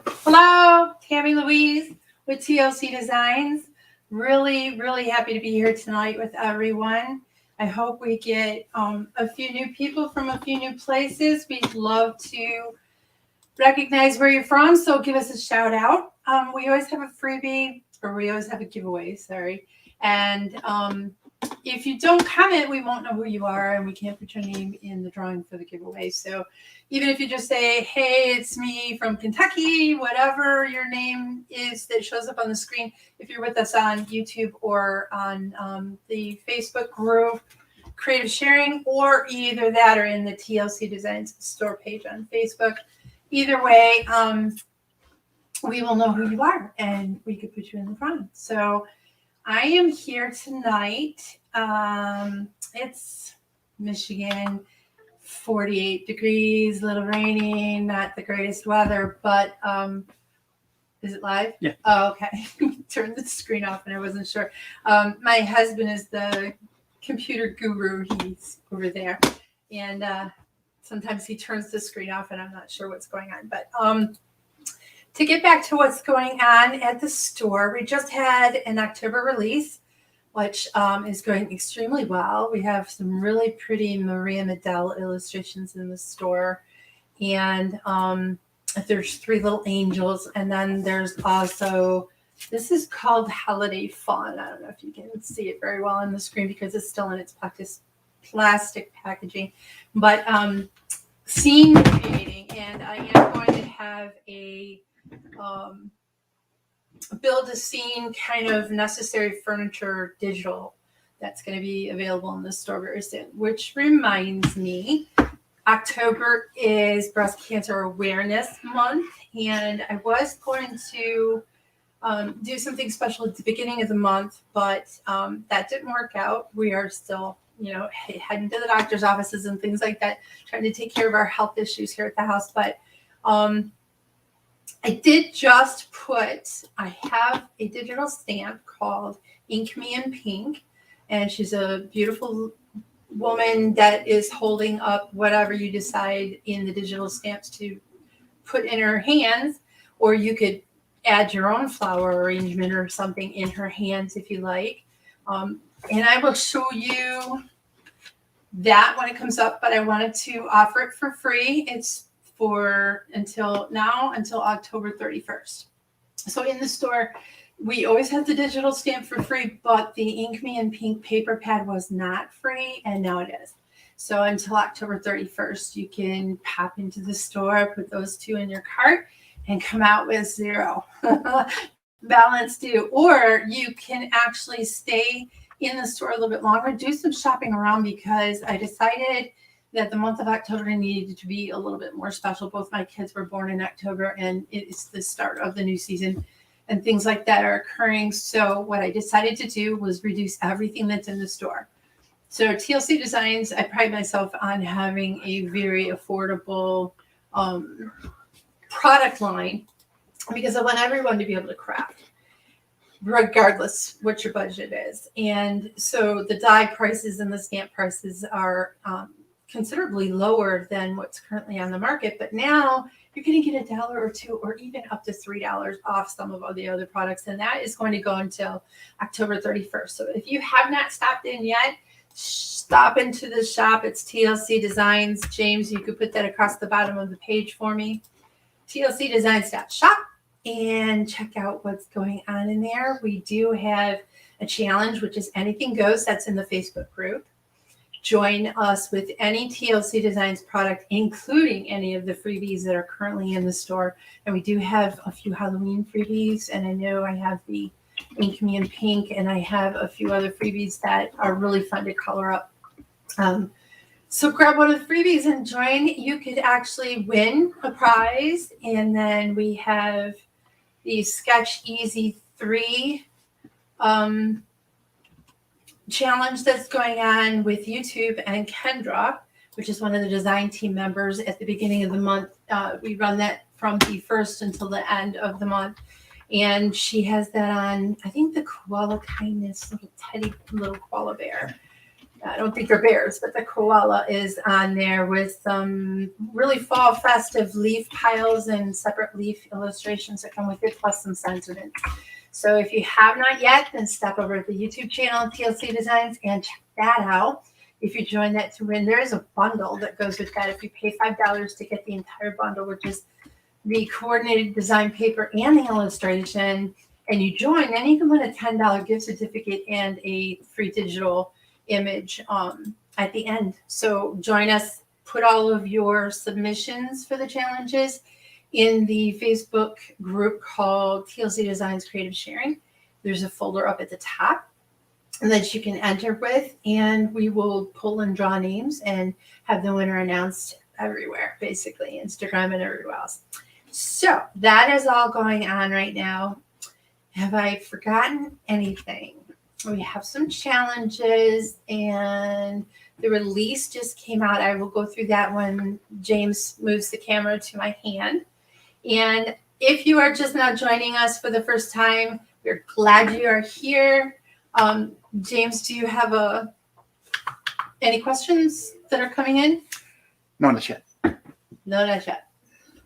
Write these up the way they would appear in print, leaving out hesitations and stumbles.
Hello, Tammy Louise with TLC Designs. Really happy to be here tonight with everyone. I hope we get a few new people from a few new places. We'd love to recognize where you're from, so give us a shout out. We always have a freebie, or we always have a giveaway, sorry. And if you don't comment, we won't know who you are, and we can't put your name in the drawing for the giveaway. So even if you just say, hey, it's me from Kentucky, whatever your name is that shows up on the screen, if you're with us on YouTube or on the Facebook group, Creative Sharing, or either that or in the TLC Designs store page on Facebook, either way, we will know who you are and we could put you in the front. So I am here tonight. It's Michigan, 48 degrees, a little rainy, not the greatest weather, but is it live? Yeah. Oh, okay. Turned the screen off and I wasn't sure. My husband is the computer guru. He's over there. And sometimes he turns the screen off and I'm not sure what's going on. But to get back to what's going on at the store, we just had an October release, which is going extremely well. We have some really pretty Maria Medell illustrations in the store. And there's 3 little angels. And then there's also, this is called Holiday Fun. I don't know if you can see it very well on the screen because it's still in its plastic packaging. But scene creating. And I am going to have a build a scene kind of necessary furniture digital that's going to be available in the store very soon. Which reminds me, October is Breast Cancer Awareness Month, and I was going to do something special at the beginning of the month, but that didn't work out. We are still, heading to the doctor's offices and things like that, trying to take care of our health issues here at the house. But I did just I have a digital stamp called Ink Me in Pink, and she's a beautiful woman that is holding up whatever you decide in the digital stamps to put in her hands, or you could add your own flower arrangement or something in her hands if you like. And I will show you that when it comes up, but I wanted to offer it for free. It's for until October 31st. So in the store, we always had the digital stamp for free, but the Ink Me in Pink paper pad was not free, and now it is. So until October 31st, you can pop into the store, put those 2 in your cart, and come out with 0 balance due. Or you can actually stay in the store a little bit longer, do some shopping around, because I decided that the month of October needed to be a little bit more special. Both my kids were born in October, and it's the start of the new season, and things like that are occurring. So what I decided to do was reduce everything that's in the store. So TLC Designs, I pride myself on having a very affordable product line, because I want everyone to be able to craft, regardless what your budget is. And so the die prices and the stamp prices are considerably lower than what's currently on the market, but now you're going to get $1 or $2 or even up to $3 off some of the other products, and that is going to go until October 31st. So if you have not stopped in yet, stop into the shop. It's TLC Designs. James, you could put that across the bottom of the page for me. TLCdesigns.shop, and check out what's going on in there. We do have a challenge, which is anything goes. That's in the Facebook group. Join us with any TLC Designs product, including any of the freebies that are currently in the store. And we do have a few Halloween freebies, and I know I have the Ink Me in Pink, and I have a few other freebies that are really fun to color up. So grab one of the freebies and join. You could actually win a prize. And then we have the Sketch Easy 3 challenge that's going on with YouTube and Kendra, which is one of the design team members. At the beginning of the month, we run that from the 1st until the end of the month. And she has that on, I think, the Koala Kindness little koala bear. I don't think they're bears, but the koala is on there with some really fall festive leaf piles and separate leaf illustrations that come with it, plus some sentiments. So if you have not yet, then step over to the YouTube channel, TLC Designs, and check that out. If you join that to win, there is a bundle that goes with that. If you pay $5 to get the entire bundle, which is the coordinated design paper and the illustration, and you join, then you can win a $10 gift certificate and a free digital image at the end. So join us, put all of your submissions for the challenges in the Facebook group called TLC Designs Creative Sharing. There's a folder up at the top that you can enter with, and we will pull and draw names and have the winner announced everywhere, basically, Instagram and everywhere else. So that is all going on right now. Have I forgotten anything? We have some challenges, and the release just came out. I will go through that when James moves the camera to my hand. And if you are just now joining us for the first time, we're glad you are here. James, do you have any questions that are coming in? No, not yet. No, not yet.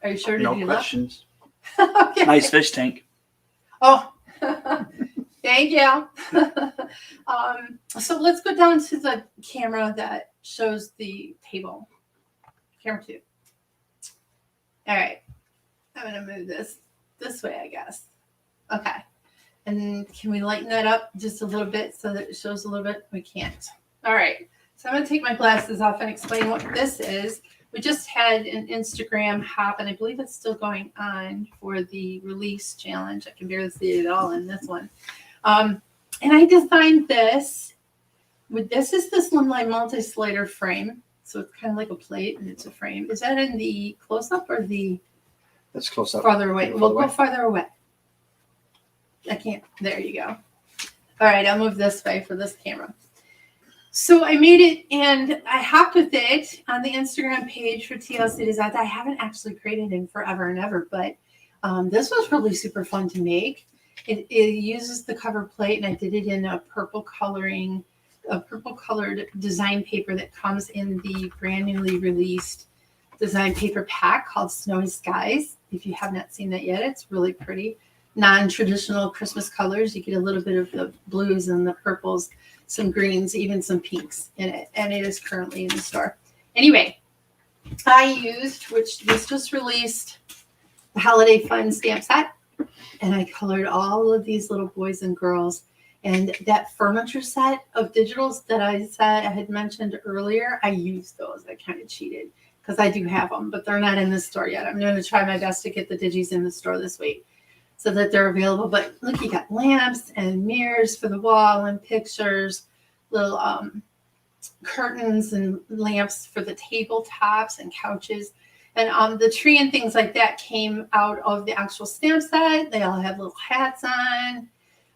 Are you sure to do No questions. Okay. Nice fish tank. Oh, thank you. So let's go down to the camera that shows the table. Camera 2. All right. I'm going to move this way, I guess. Okay. And can we lighten that up just a little bit so that it shows a little bit? We can't. All right. So I'm going to take my glasses off and explain what this is. We just had an Instagram hop, and I believe it's still going on for the release challenge. I can barely see it all in this one. And I designed this. This is the Slimline Multislider frame. So it's kind of like a plate, and it's a frame. Is that in the close-up or the... That's close up. Farther away. We'll go farther away. I can't. There you go. All right, I'll move this way for this camera. So I made it, and I hopped with it on the Instagram page for TLC Designs. I haven't actually created in forever and ever, but this was really super fun to make. It uses the cover plate, and I did it in a purple colored design paper that comes in the brand newly released design paper pack called Snowy Skies. If you have not seen that yet, it's really pretty. Non-traditional Christmas colors. You get a little bit of the blues and the purples, some greens, even some pinks in it. And it is currently in the store. Anyway, I used, which was just released, the Holiday Fun stamp set. And I colored all of these little boys and girls. And that furniture set of digitals that I had mentioned earlier, I used those. I kind of cheated because I do have them, but they're not in the store yet. I'm going to try my best to get the digis in the store this week so that they're available. But look, you got lamps and mirrors for the wall and pictures, little curtains and lamps for the tabletops and couches. And the tree and things like that came out of the actual stamp set. They all have little hats on.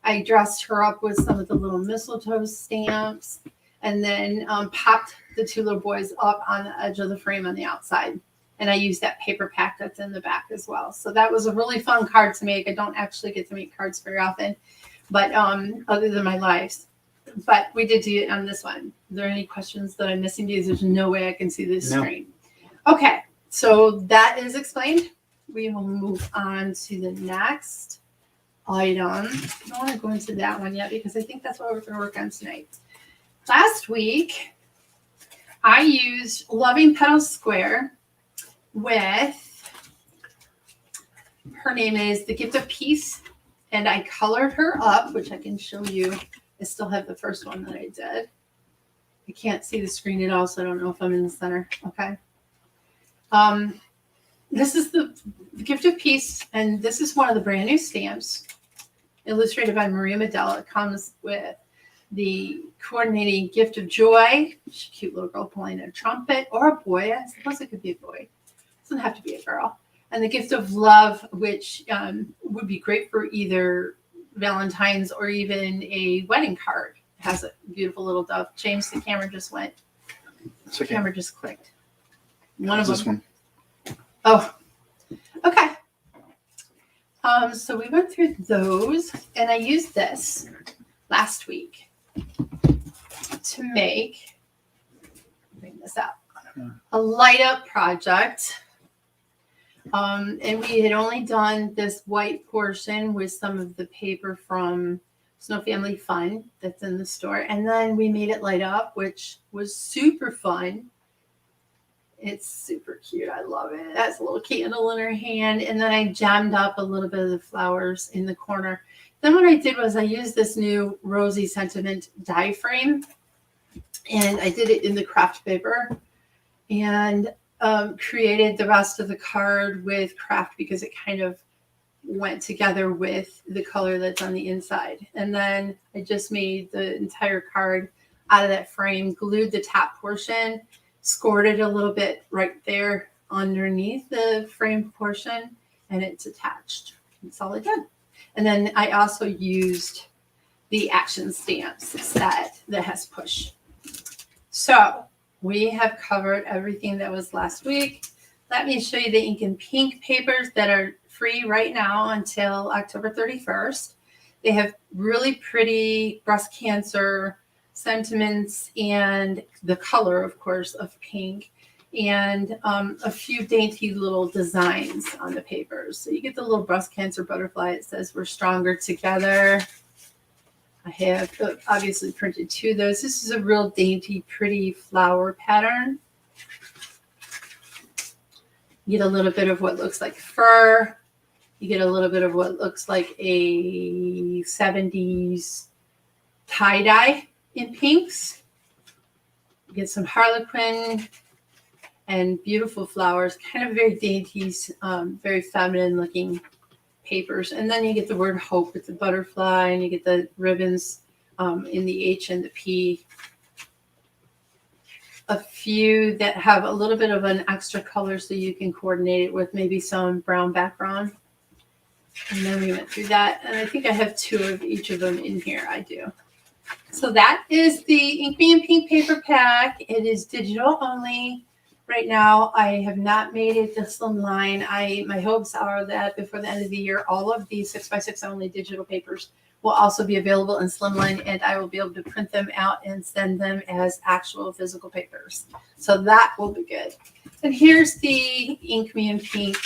I dressed her up with some of the little mistletoe stamps, and then popped the two little boys up on the edge of the frame on the outside. And I used that paper pack that's in the back as well. So that was a really fun card to make. I don't actually get to make cards very often, but other than my lives. But we did do it on this one. Are there any questions that I'm missing? Because there's no way I can see this screen. Okay, so that is explained. We will move on to the next item. I don't want to go into that one yet because I think that's what we're going to work on tonight. Last week, I used Loving Petals Square with, her name is The Gift of Peace, and I colored her up, which I can show you. I still have the first one that I did. I can't see the screen at all, so I don't know if I'm in the center. Okay. This is the Gift of Peace, and this is one of the brand new stamps, illustrated by Maria Medella. It comes with the coordinating Gift of Joy, cute little girl playing a trumpet, or a boy. I suppose it could be a boy. It doesn't have to be a girl. And the Gift of Love, which would be great for either Valentine's or even a wedding card. It has a beautiful little dove. James, the camera just went. It's okay. The camera just clicked. One of this them. one. Oh, okay. So we went through those, and I used this last week to make, bring this up, a light up project. And we had only done this white portion with some of the paper from Snow Family Fun that's in the store. And then we made it light up, which was super fun. It's super cute. I love it. It has a little candle in her hand. And then I jammed up a little bit of the flowers in the corner. Then what I did was I used this new Rosy Sentiment die frame. And I did it in the craft paper. And created the rest of the card with craft because it kind of went together with the color that's on the inside. And then I just made the entire card out of that frame, glued the top portion, scored it a little bit right there underneath the frame portion, and it's attached. That's all I did. And then I also used the action stamps set that has push. So we have covered everything that was last week. Let me show you the ink and pink papers that are free right now until October 31st. They have really pretty breast cancer sentiments and the color, of course, of pink, and a few dainty little designs on the papers. So you get the little breast cancer butterfly. It says we're stronger together. I have obviously printed two of those. This is a real dainty, pretty flower pattern. You get a little bit of what looks like fur. You get a little bit of what looks like a 70s tie-dye in pinks. You get some harlequin and beautiful flowers, kind of very dainty, very feminine looking papers. And then you get the word hope with the butterfly, and you get the ribbons in the H and the P. A few that have a little bit of an extra color so you can coordinate it with maybe some brown background. And then we went through that. And I think I have two of each of them in here. I do. So that is the Ink Me and Pink paper pack. It is digital only. Right now, I have not made it the Slimline. My hopes are that before the end of the year, all of these 6x6 only digital papers will also be available in Slimline, and I will be able to print them out and send them as actual physical papers. So that will be good. And here's the Ink Me and Pink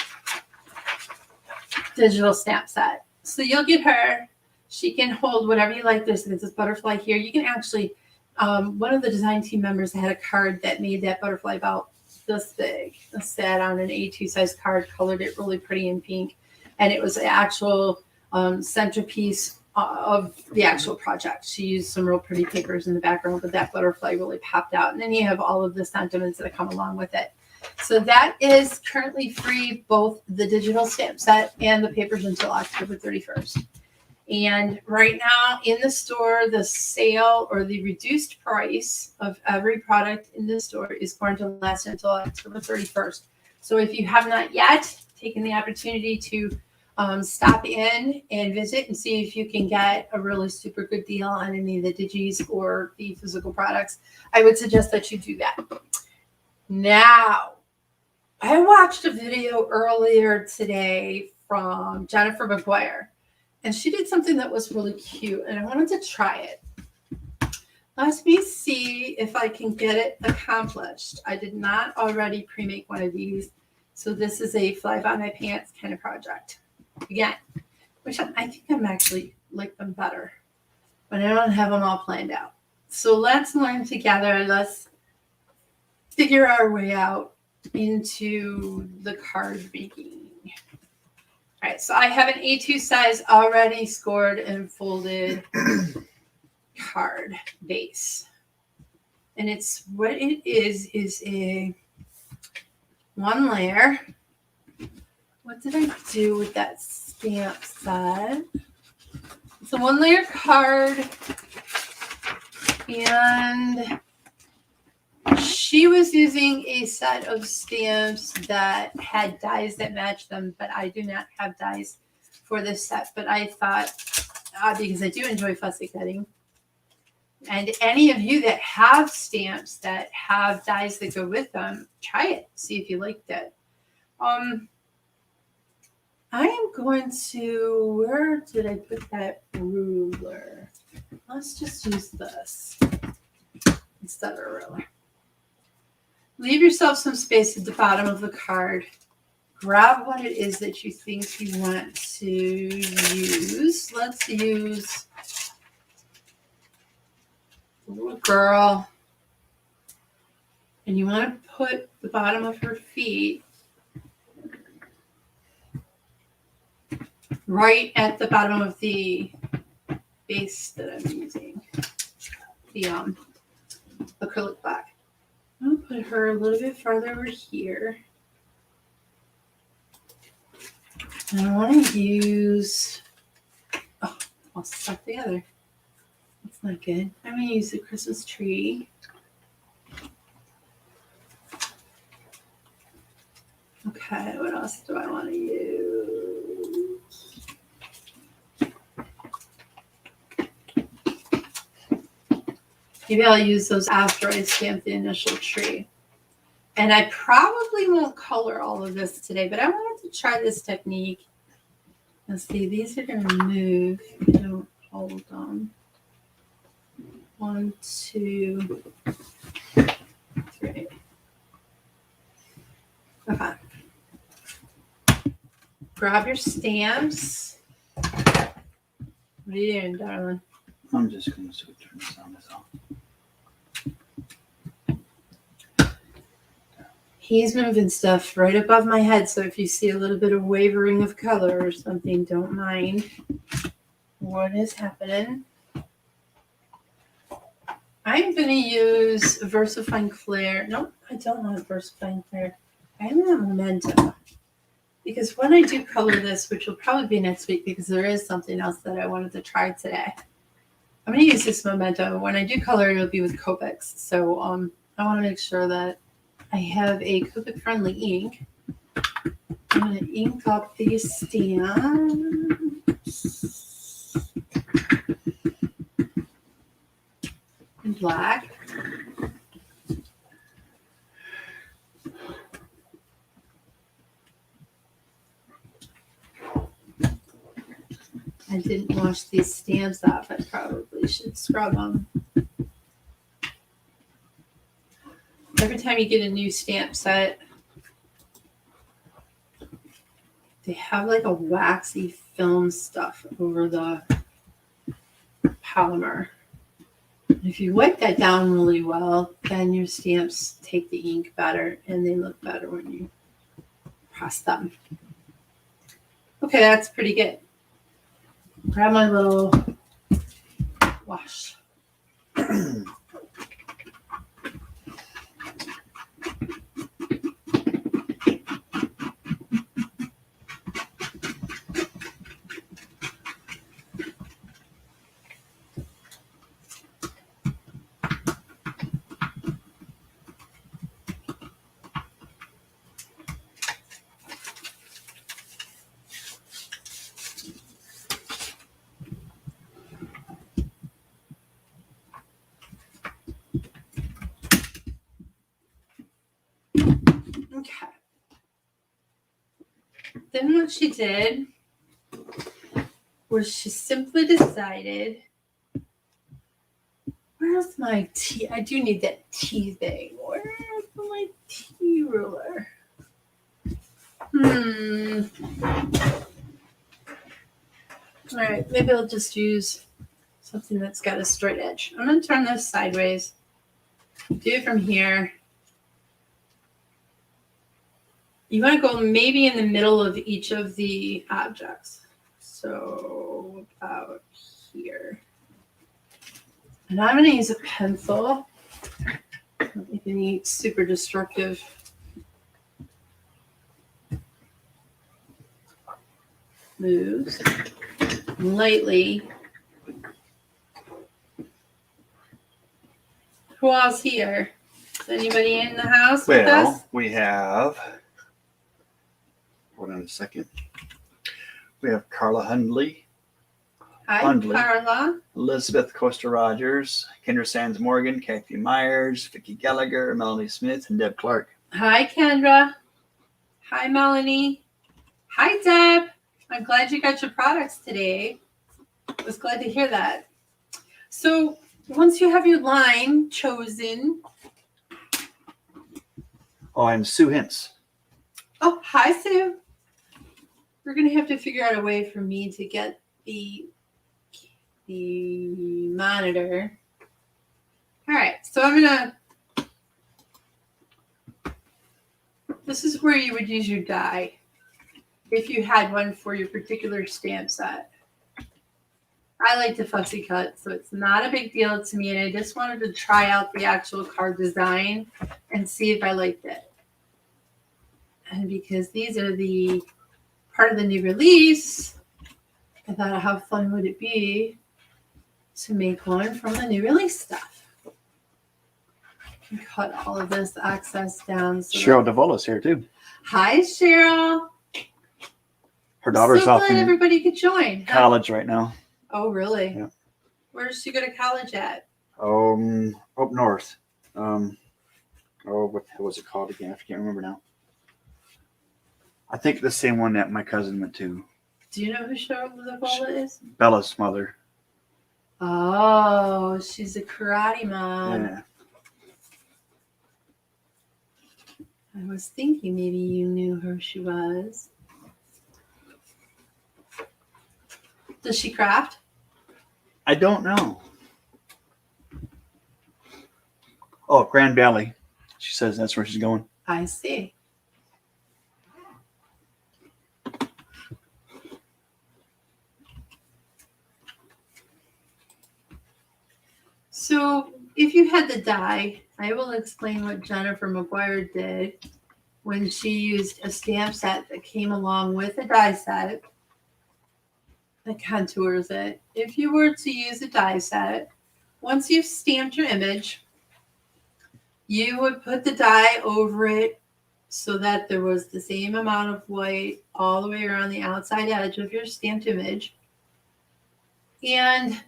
digital stamp set. So you'll get her. She can hold whatever you like. There's this butterfly here. You can actually, one of the design team members had a card that made that butterfly about this big. I sat on an A2 size card, colored it really pretty in pink, and it was the actual centerpiece of the actual project. She used some real pretty papers in the background, but that butterfly really popped out. And then you have all of the sentiments that come along with it. So that is currently free, both the digital stamp set and the papers until October 31st. And right now in the store, the sale or the reduced price of every product in the store is going to last until October 31st. So if you have not yet taken the opportunity to stop in and visit and see if you can get a really super good deal on any of the digis or the physical products, I would suggest that you do that. Now, I watched a video earlier today from Jennifer McGuire. And she did something that was really cute, and I wanted to try it. Let me see if I can get it accomplished. I did not already pre-make one of these, so this is a fly-by-my-pants kind of project. Again, which I think I'm actually like them better, but I don't have them all planned out. So let's learn together. Let's figure our way out into the card making. All right, so I have an A2 size already scored and folded card base. And it's what it is a one layer. What did I do with that stamp set? It's a one layer card. And she was using a set of stamps that had dies that matched them, but I do not have dies for this set. But I thought, because I do enjoy fussy cutting, and any of you that have stamps that have dies that go with them, try it. See if you liked it. I am going to, where did I put that ruler? Let's just use this. instead of a ruler. Leave yourself some space at the bottom of the card. Grab what it is that you think you want to use. Let's use the little girl. And you want to put the bottom of her feet right at the bottom of the base that I'm using. The acrylic black. I'm going to put her a little bit farther over here. And I want to use, oh, all stuck together. That's not good. I'm going to use the Christmas tree. Okay, what else do I want to use? Maybe I'll use those after I stamp the initial tree. And I probably won't color all of this today, but I wanted to try this technique. And see, these are going to move if you don't hold them. 1, 2, 3. Okay. Grab your stamps. What are you doing, darling? I'm just going to turn this on. That's all. He's moving stuff right above my head, so if you see a little bit of wavering of color or something, don't mind what is happening. I'm going to use VersaFine Clear. No, I don't want VersaFine Clear. I have a Memento. Because when I do color this, which will probably be next week because there is something else that I wanted to try today. I'm going to use this Memento. When I do color, it'll be with Copics. So I want to make sure that I have a Copic-friendly ink. I'm going to ink up these stamps in black. I didn't wash these stamps off. I probably should scrub them. Every time you get a new stamp set, they have like a waxy film stuff over the polymer. If you wipe that down really well, then your stamps take the ink better and they look better when you press them. Okay, that's pretty good. Grab my little wash. Okay. Then what she did was she simply decided, where's my tea? I do need that tea thing. Where's my tea ruler? All right, maybe I'll just use something that's got a straight edge. I'm going to turn this sideways. Do it from here. You want to go maybe in the middle of each of the objects. So about here. And I'm going to use a pencil. Not make any super destructive moves. Lightly. Who else here? Is anybody in the house with us? Well, we have, hold on a second. We have Carla Hundley, Hi, Hundley. Carla. Elizabeth Costa Rogers, Kendra Sands Morgan, Kathy Myers, Vicki Gallagher, Melanie Smith, and Deb Clark. Hi, Kendra. Hi, Melanie. Hi, Deb. I'm glad you got your products today. I was glad to hear that. So Once you have your line chosen. Oh, and Sue Hintz. Oh, hi, Sue. We're going to have to figure out a way for me to get the monitor. All right, so I'm going to, this is where you would use your die if you had one for your particular stamp set. I like to fussy cut, so it's not a big deal to me, and I just wanted to try out the actual card design and see if I liked it. And because these are the part of the new release, I thought, how fun would it be to make one from the new release stuff? And cut all of this excess down. So Cheryl DeVolo's here too. hi, Cheryl. Her daughter's so off glad in everybody could join. college right now. Oh, really? Yeah. Where does she go to college at? Up north. What was it called again? I can't remember now. I think the same one that my cousin went to. Do you know who Cheryl DeVolo is? Bella's mother. Oh, she's a karate mom. Yeah. I was thinking maybe you knew who she was. Does she craft? I don't know. Oh, Grand Valley. She says that's where she's going. I see. So if you had the die, I will explain what Jennifer McGuire did when she used a stamp set that came along with a die set that contours it. If you were to use a die set, once you've stamped your image, you would put the die over it so that there was the same amount of white all the way around the outside edge of your stamped image. And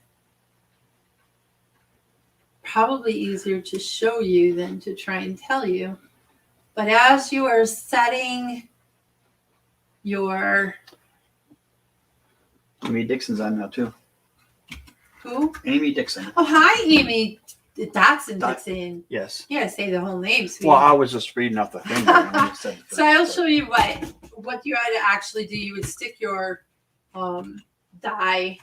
probably easier to show you than to try and tell you. But as you are setting your... Amy Dixon's on now too. Who? Amy Dixon. Oh, hi, Amy Dixon. Yes. You gotta say the whole name, sweetie. Well, I was just reading off the thing. So I'll show you what you had to actually do. You would stick your die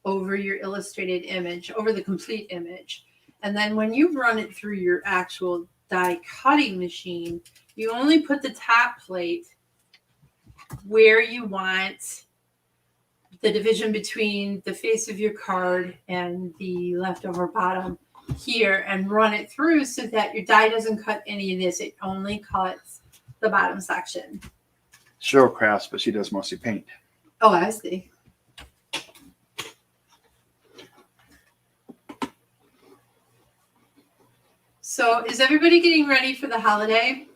over your illustrated image, over the complete image. And then when you run it through your actual die cutting machine, you only put the top plate where you want the division between the face of your card and the leftover bottom here, and run it through so that your die doesn't cut any of this. It only cuts the bottom section. Cheryl crafts, but she does mostly paint. Oh, I see. So is everybody getting ready for the holiday?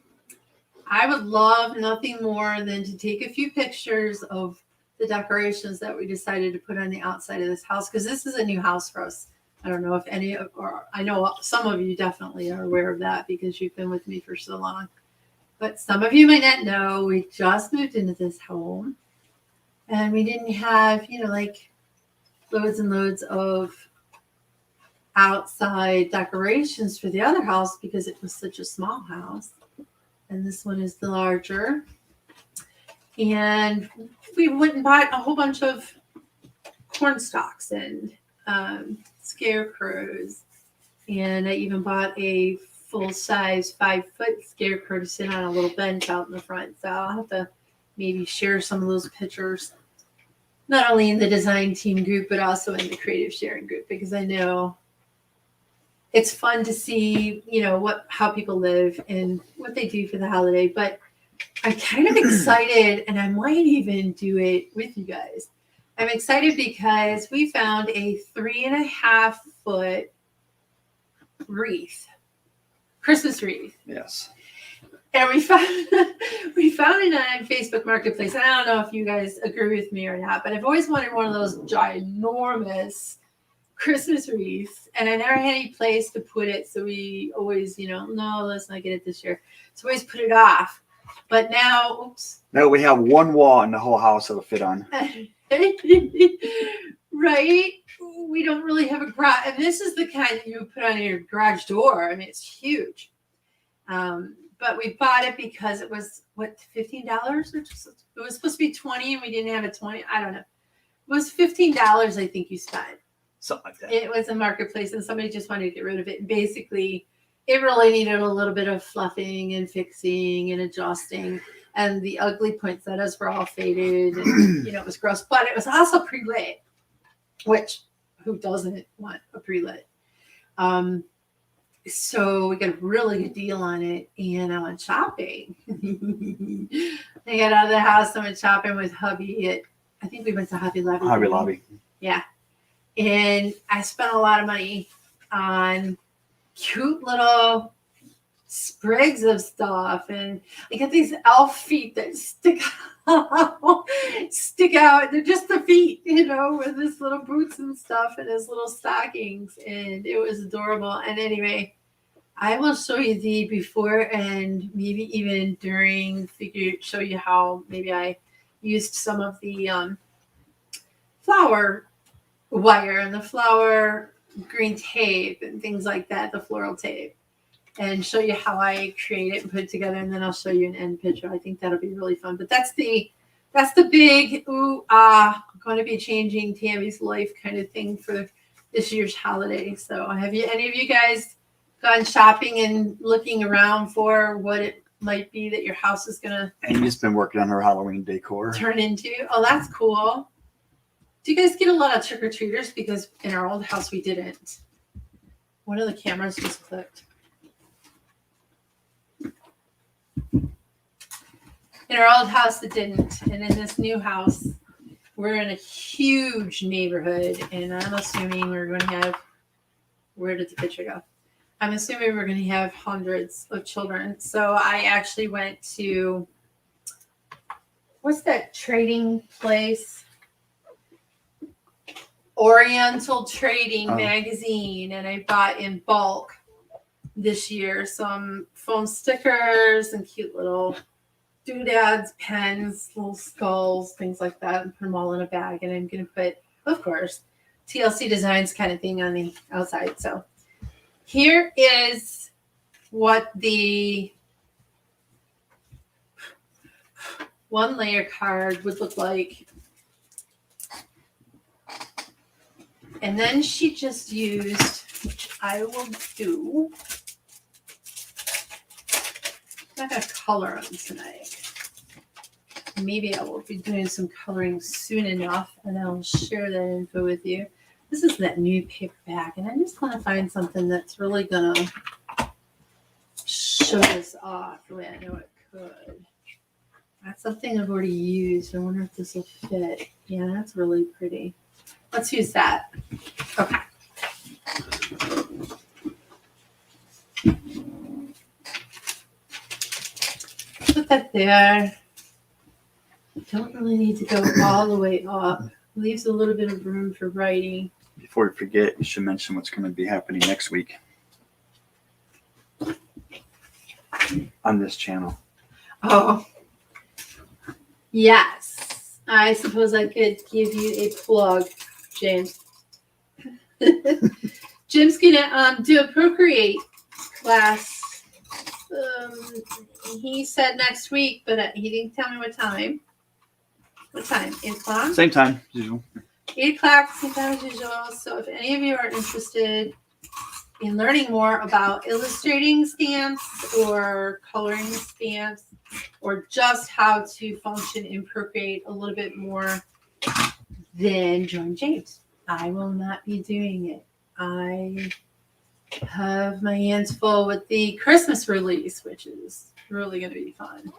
I would love nothing more than to take a few pictures of the decorations that we decided to put on the outside of this house, because this is a new house for us. I don't know if any, or I know some of you definitely are aware of that because you've been with me for so long. But some of you might not know, we just moved into this home and we didn't have, like loads and loads of outside decorations for the other house because it was such a small house. And this one is the larger. And we went and bought a whole bunch of corn stalks and scarecrows. And I even bought a full-size 5-foot scarecrow to sit on a little bench out in the front. So I'll have to maybe share some of those pictures, not only in the design team group, but also in the creative sharing group, because I know it's fun to see, how people live and what they do for the holiday. But I'm kind of excited, and I might even do it with you guys. I'm excited because we found a 3.5-foot wreath, Christmas wreath. Yes. And we found it on Facebook Marketplace. And I don't know if you guys agree with me or not, but I've always wanted one of those ginormous Christmas wreaths, and I never had any place to put it. So we always, no, let's not get it this year. So we always put it off. But now, oops. No, we have one wall in the whole house that'll fit on. Right? we don't really have a garage. And this is the kind that you would put on your garage door. I mean, it's huge. But we bought it because it was, what, $15? Or just, it was supposed to be 20 and we didn't have a 20. I don't know. It was $15, I think you spent. Something like that. It was a marketplace and somebody just wanted to get rid of it. And basically, it really needed a little bit of fluffing and fixing and adjusting. And the ugly poinsettias were all faded. And, it was gross. But it was also pre-lit, which who doesn't want a pre-lit? So we got a really good deal on it. And I went shopping. I got out of the house. I went shopping with hubby. I think we went to Hobby Lobby. Hobby Lobby. Yeah. And I spent a lot of money on cute little sprigs of stuff. And I got these elf feet that stick out. They're just the feet, with his little boots and stuff and his little stockings. And it was adorable. And anyway, I will show you the before and maybe even during, show you how maybe I used some of the flower wire and the flower green tape and things like that, the floral tape, and show you how I create it and put it together, and then I'll show you an end picture. I think that'll be really fun. But that's the big going to be changing Tammy's life kind of thing for this year's holiday. So have any of you guys gone shopping and looking around for what it might be that your house is gonna Amy's been working on her Halloween decor. turn into? Oh, that's cool. Do you guys get a lot of trick-or-treaters? Because in our old house, we didn't. One of the cameras just clicked. In our old house, it didn't. And in this new house, we're in a huge neighborhood. And I'm assuming we're going to have, where did the picture go? I'm assuming we're going to have hundreds of children. So I actually went to, what's that trading place? Oriental Trading Magazine, and I bought in bulk this year some foam stickers and cute little doodads, pens, little skulls, things like that, and put them all in a bag. And I'm going to put, of course, TLC Designs kind of thing on the outside. So here is what the one layer card would look like. And then she just used, which I will do. I'm not going to color them tonight. Maybe I will be doing some coloring soon enough, and I'll share that info with you. This is that new paperback, and I just want to find something that's really going to show this off the way I know it could. That's something I've already used. I wonder if this will fit. Yeah, that's really pretty. Let's use that. Okay. Put that there. Don't really need to go all the way up. Leaves a little bit of room for writing. Before we forget, you should mention what's going to be happening next week on this channel. Oh, yes. I suppose I could give you a plug, James. Jim's gonna do a Procreate class. He said next week, but he didn't tell me what time. What time? 8 o'clock? Same time as usual. 8 o'clock, same time as usual. So if any of you are interested in learning more about illustrating stamps or coloring stamps, or just how to function in Procreate a little bit more, then join James. I will not be doing it. I have my hands full with the Christmas release, which is really going to be fun.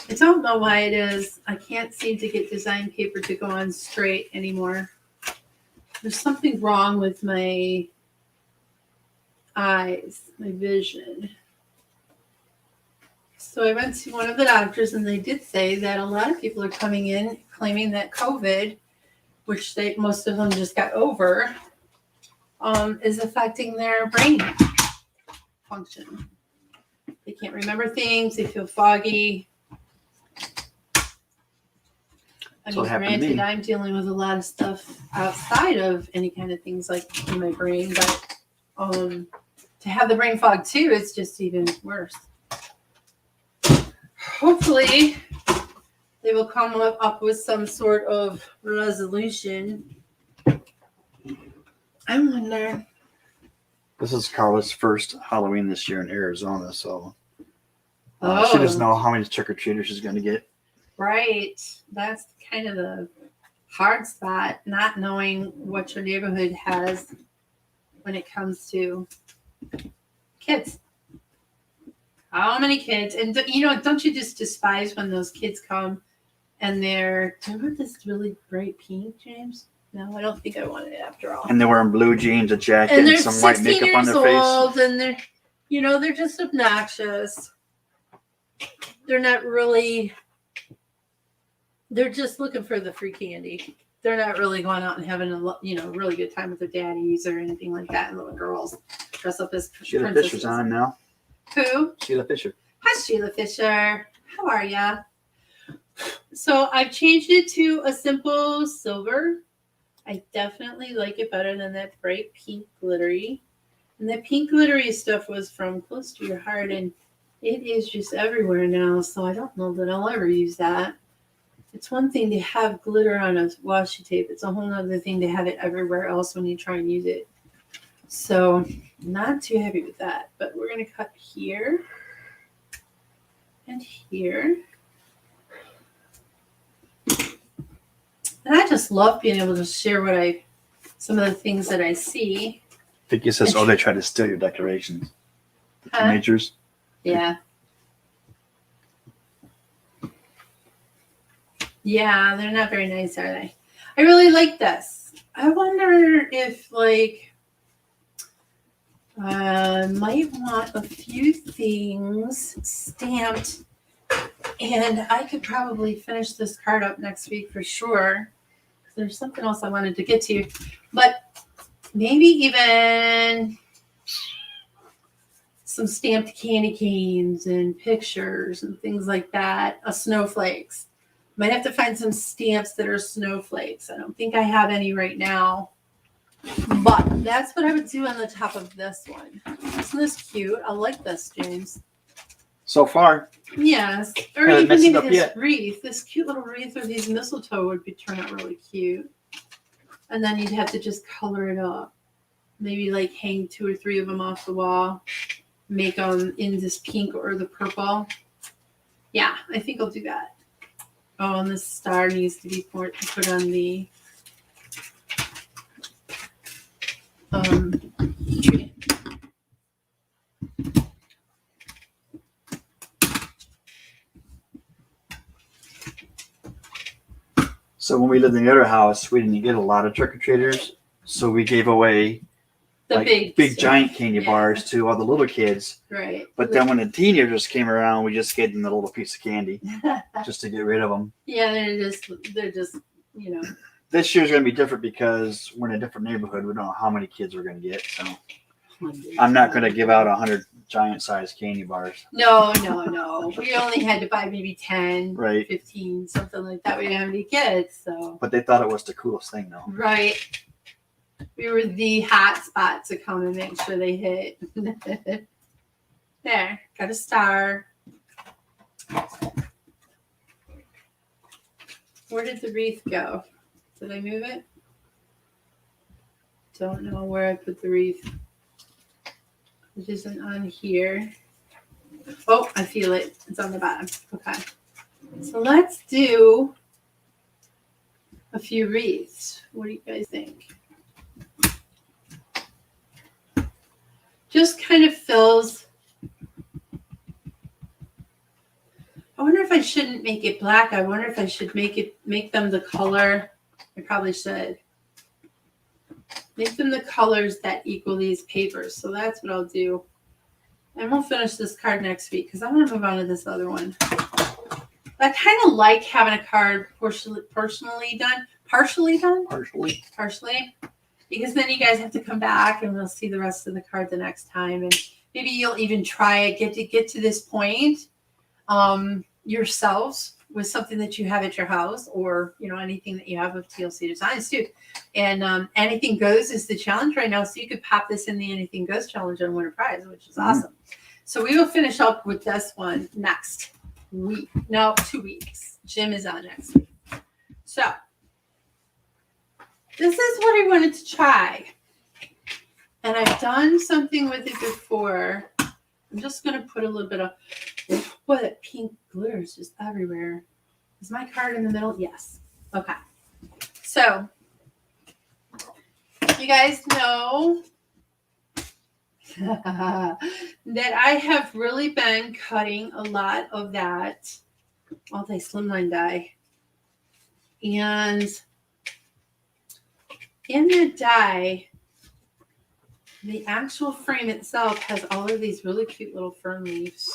I don't know why it is. I can't seem to get design paper to go on straight anymore. There's something wrong with my eyes, my vision. So I went to one of the doctors, and they did say that a lot of people are coming in claiming that COVID, which most of them just got over, is affecting their brain function. They can't remember things. They feel foggy. I So mean, it happened to granted, me. I'm dealing with a lot of stuff outside of any kind of things like in my brain, but to have the brain fog too, it's just even worse. Hopefully, they will come up with some sort of resolution. I wonder. This is Carla's first Halloween this year in Arizona, so she Oh. doesn't know how many trick-or-treaters she's going to get. Right. That's kind of the hard spot, not knowing what your neighborhood has when it comes to kids. How many kids? And don't you just despise when those kids come and do you want this really bright pink, James? No, I don't think I want it after all. And they're wearing blue jeans, a jacket, And and they're some white 16 makeup on years their face. old, and they're just obnoxious. They're not really. They're just looking for the free candy. They're not really going out and having a really good time with their daddies or anything like that. And little girls dress up as Sheila princesses. Fisher's on now. Who? Sheila Fisher. Hi, Sheila Fisher. How are ya? So I've changed it to a simple silver. I definitely like it better than that bright pink glittery. And that pink glittery stuff was from Close to Your Heart, and it is just everywhere now. So I don't know that I'll ever use that. It's one thing to have glitter on a washi tape. It's a whole other thing to have it everywhere else when you try and use it. So not too happy with that. But we're going to cut here and here. And I just love being able to share some of the things that I see. Vicky says, they try to steal your decorations. The Huh? teenagers. Yeah. Yeah, they're not very nice, are they? I really like this. I wonder if, might want a few things stamped, and I could probably finish this card up next week for sure. There's something else I wanted to get to, but maybe even some stamped candy canes and pictures and things like that. Snowflakes. Might have to find some stamps that are snowflakes. I don't think I have any right now. But that's what I would do on the top of this one. Isn't this cute? I like this, James. So far. Yes. Or Haven't even messed it maybe up this yet. wreath. This cute little wreath with these mistletoe would turn out really cute. And then you'd have to just color it up. Maybe hang 2 or 3 of them off the wall. Make them in this pink or the purple. Yeah, I think I'll do that. Oh, and this star needs to be put on the tree. So when we lived in the other house, we didn't get a lot of trick-or-treaters. So we gave away The big giant candy bars to all the little kids. Right. But then when the teenagers came around, we just gave them the little piece of candy just to get rid of them. Yeah, they're just. This year's going to be different because we're in a different neighborhood. We don't know how many kids we're going to get. So I'm not going to give out 100 giant-sized candy bars. No. We only had to buy maybe 10, Right. 15, something like that. We didn't have any kids, so. But they thought it was the coolest thing, though. Right. We were the hot spot to come and make sure they hit. There, got a star. Where did the wreath go? Did I move it? Don't know where I put the wreath. It isn't on here. Oh, I feel it. It's on the bottom. Okay. So let's do a few wreaths. What do you guys think? Just kind of fills. I wonder if I shouldn't make it black. I wonder if I should make them the color. I probably should. Make them the colors that equal these papers. So that's what I'll do. And we'll finish this card next week because I want to move on to this other one. I kind of like having a card partially done. Because then you guys have to come back and we'll see the rest of the card the next time. And maybe you'll even try it, get to this point yourselves with something that you have at your house, or anything that you have with TLC Designs too. And anything goes is the challenge right now, so you could pop this in the anything goes challenge and win a prize, which is awesome. So we will finish up with this one next week. No, 2 weeks. Jim is on next week. So this is what I wanted to try, and I've done something with it before. I'm just going to put a little bit of, boy, that pink glitter is just everywhere. Is my card in the middle? Yes. Okay. So, you guys know that I have really been cutting a lot of that multi slimline die. And in the die, the actual frame itself has all of these really cute little fern leaves,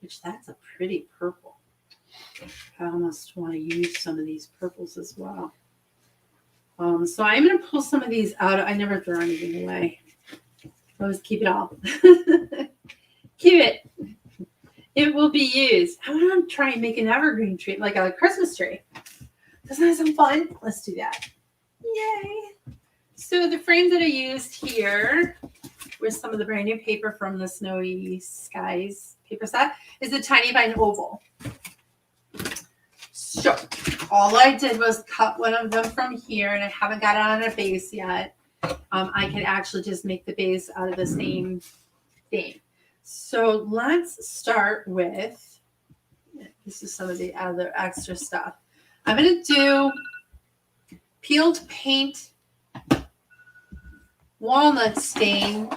which that's a pretty purple. I almost want to use some of these purples as well. So I'm going to pull some of these out. I never throw anything away. I always keep it all. Keep it. It will be used. I want to try and make an evergreen tree, like a Christmas tree. Doesn't that sound fun? Let's do that. Yay. So the frame that I used here with some of the brand new paper from the Snowy Skies paper set is the Tiny Vine Oval. So all I did was cut one of them from here, and I haven't got it on a base yet. I can actually just make the base out of the same thing. So let's start with, this is some of the other extra stuff. I'm going to do peeled paint, walnut stain,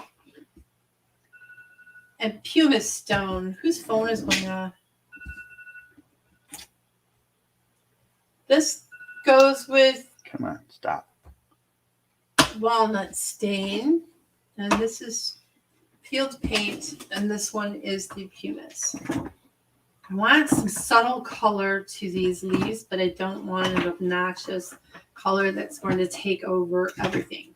and pumice stone. Whose phone is going on? This goes with, Come on, stop. walnut stain, and this is peeled paint, and this one is the pumice. I want some subtle color to these leaves, but I don't want an obnoxious color that's going to take over everything.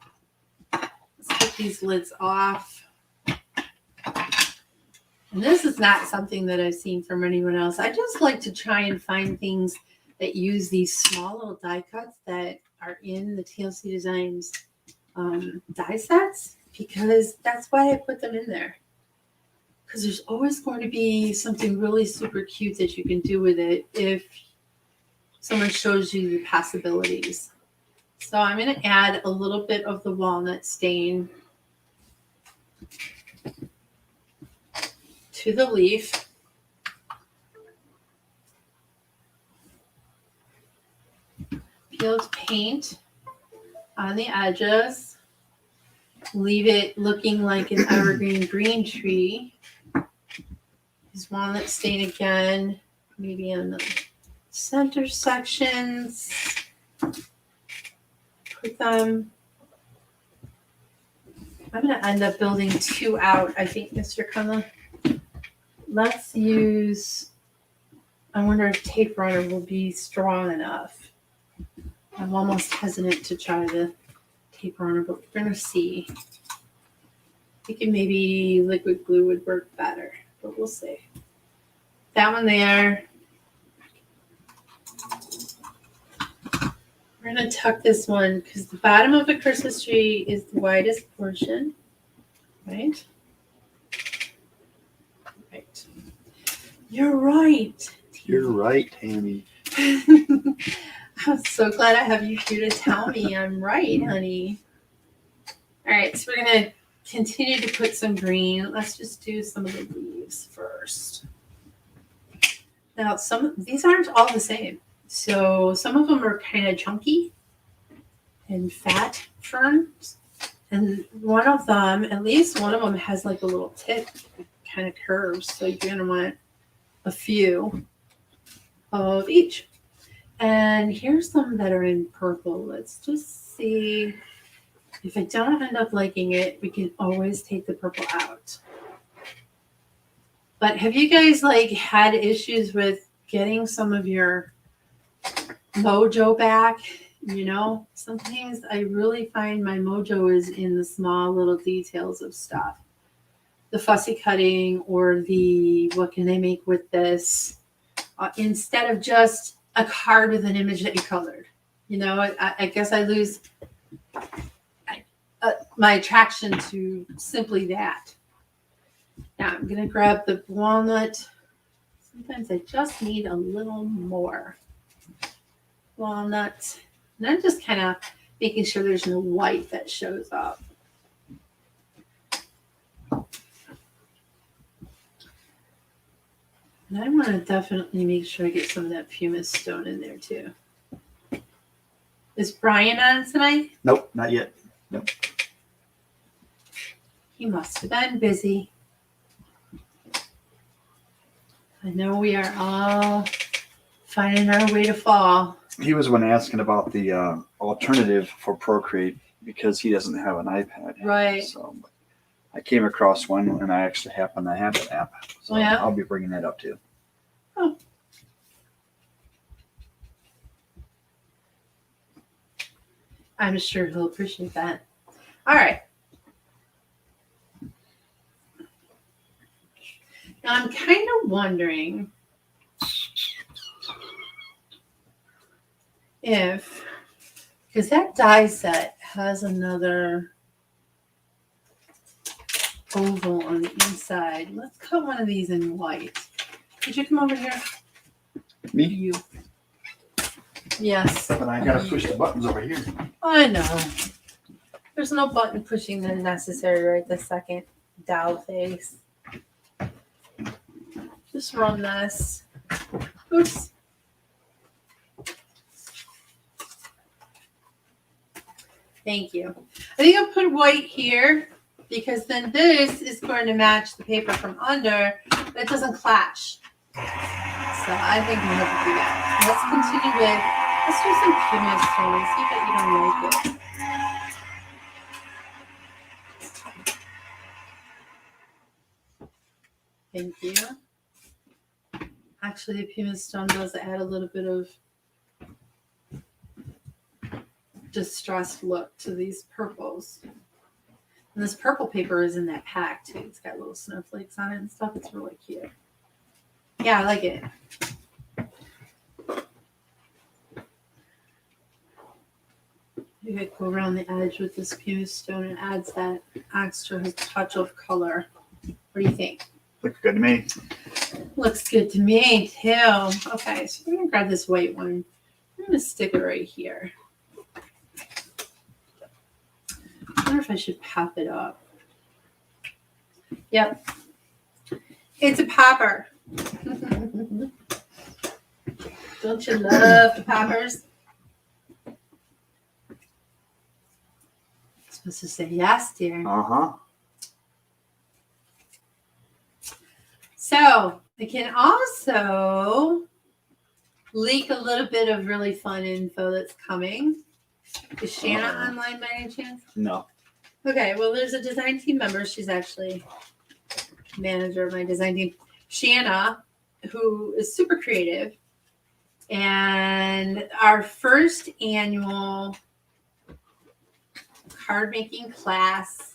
Let's get these lids off. And this is not something that I've seen from anyone else. I just like to try and find things that use these small little die cuts that are in the TLC Designs die sets, because that's why I put them in there. Because there's always going to be something really super cute that you can do with it if someone shows you the possibilities. So I'm going to add a little bit of the walnut stain to the leaf. Peeled paint on the edges. Leave it looking like an evergreen green tree. Use walnut stain again, maybe on the center sections. Put them. I'm going to end up building 2 out, I think, Mr. Cunliffe. Let's use, I wonder if tape runner will be strong enough. I'm almost hesitant to try the tape runner, but we're going to see. Thinking maybe liquid glue would work better, but we'll see. That one there. We're going to tuck this one because the bottom of a Christmas tree is the widest portion, right? Right. You're right. You're right, Tammy. I'm so glad I have you here to tell me I'm right, honey. All right, so we're going to continue to put some green. Let's just do some of the leaves first. Now, these aren't all the same. So some of them are kind of chunky and fat ferns. And one of them, at least one of them, has like a little tip that kind of curves. So you're going to want a few of each. And here's some that are in purple. Let's just see. If I don't end up liking it, we can always take the purple out. But have you guys had issues with getting some of your mojo back? Sometimes I really find my mojo is in the small little details of stuff. The fussy cutting or the what can I make with this? instead of just a card with an image that you colored. You know, I guess I lose my attraction to simply that. Now I'm going to grab the walnut. Sometimes I just need a little more walnut. And I'm just kind of making sure there's no white that shows up. And I want to definitely make sure I get some of that pumice stone in there too. Is Brian on tonight? Nope, not yet. Nope. He must have been busy. I know we are all finding our way to fall. He was one asking about the alternative for Procreate because he doesn't have an iPad. Right. So I came across one and I actually happen to have an app. So yeah. I'll be bringing that up too. Oh. I'm sure he'll appreciate that. All right. Now I'm kind of wondering if, because that die set has another oval on the inside. Let's cut one of these in white. Could you come over here? Me? You. Yes. But I gotta push the buttons over here. I know. There's no button pushing that's necessary right this second. Dow face. Just run this. Oops. Thank you. I think I'll put white here because then this is going to match the paper from under, but it doesn't clash. So I think we have to do that. Let's continue with, let's do some pumice stone and see if I even like it. Thank you. Actually, the pumice stone does add a little bit of distressed look to these purples. And this purple paper is in that pack too. It's got little snowflakes on it and stuff. It's really cute. Yeah, I like it. You could go around the edge with this pumice stone. It adds that extra touch of color. What do you think? Looks good to me. Looks good to me too. Okay, so we're gonna grab this white one. I'm gonna stick it right here. I wonder if I should pop it up. Yep. It's a popper. Don't you love the poppers? I'm supposed to say yes, dear. Uh-huh. So I can also leak a little bit of really fun info that's coming. Is Shanna online by any chance? No. Okay, well, there's a design team member. She's actually manager of my design team. Shanna, who is super creative. And our first annual card making class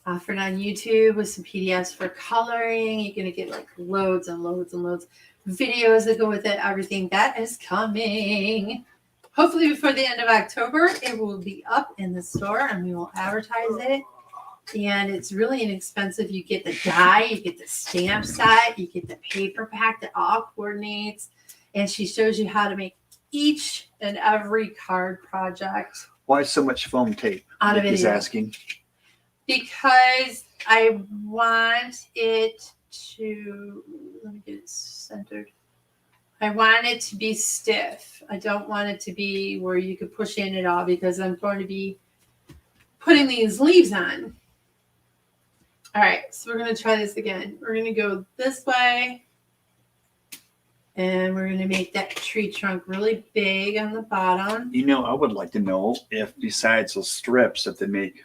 offered on YouTube with some PDFs for coloring. You're going to get like loads and loads and loads of videos that go with it. Everything that is coming. Hopefully before the end of October, it will be up in the store and we will advertise it. And it's really inexpensive. You get the die, you get the stamp set, you get the paper pack that all coordinates. And she shows you how to make each and every card project. Why so much foam tape? Out of He's video. asking. Because I want it to, let me get it centered. I want it to be stiff. I don't want it to be where you could push in at all because I'm going to be putting these leaves on. All right, so we're going to try this again. We're going to go this way. And we're going to make that tree trunk really big on the bottom. You know, I would like to know if besides those strips, if they make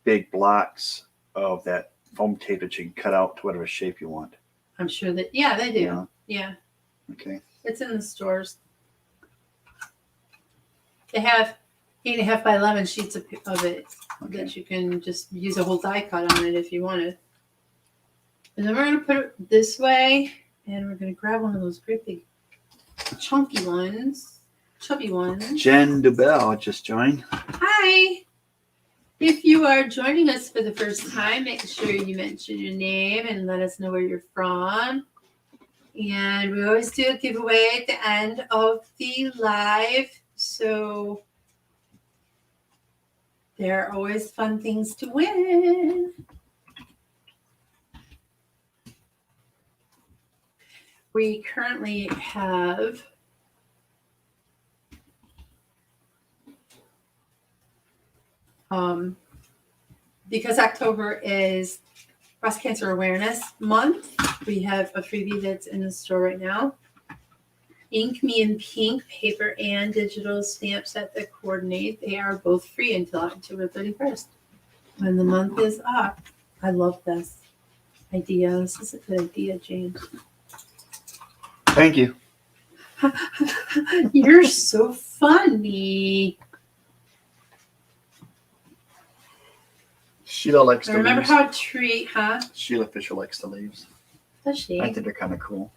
big blocks of that foam tape that you can cut out to whatever shape you want. I'm sure that, yeah, they do. Yeah. Yeah. Okay. It's in the stores. They have 8.5 by 11 sheets of it Okay. that you can just use a whole die cut on it if you wanted. And then we're going to put it this way, and we're going to grab one of those great big chunky ones, chubby ones. Jen Dubell just joined. Hi. If you are joining us for the first time, make sure you mention your name and let us know where you're from. And we always do a giveaway at the end of the live. So there are always fun things to win. We currently have because October is Breast Cancer Awareness Month, we have a freebie that's in the store right now. Ink Me in Pink paper and digital stamp set that coordinate. They are both free until October 31st. When the month is up. I love this idea. This is a good idea, James. Thank you. You're so funny. Sheila likes the Remember leaves. how a tree, huh? Sheila Fisher likes the leaves. Does she? I think they're kind of cool.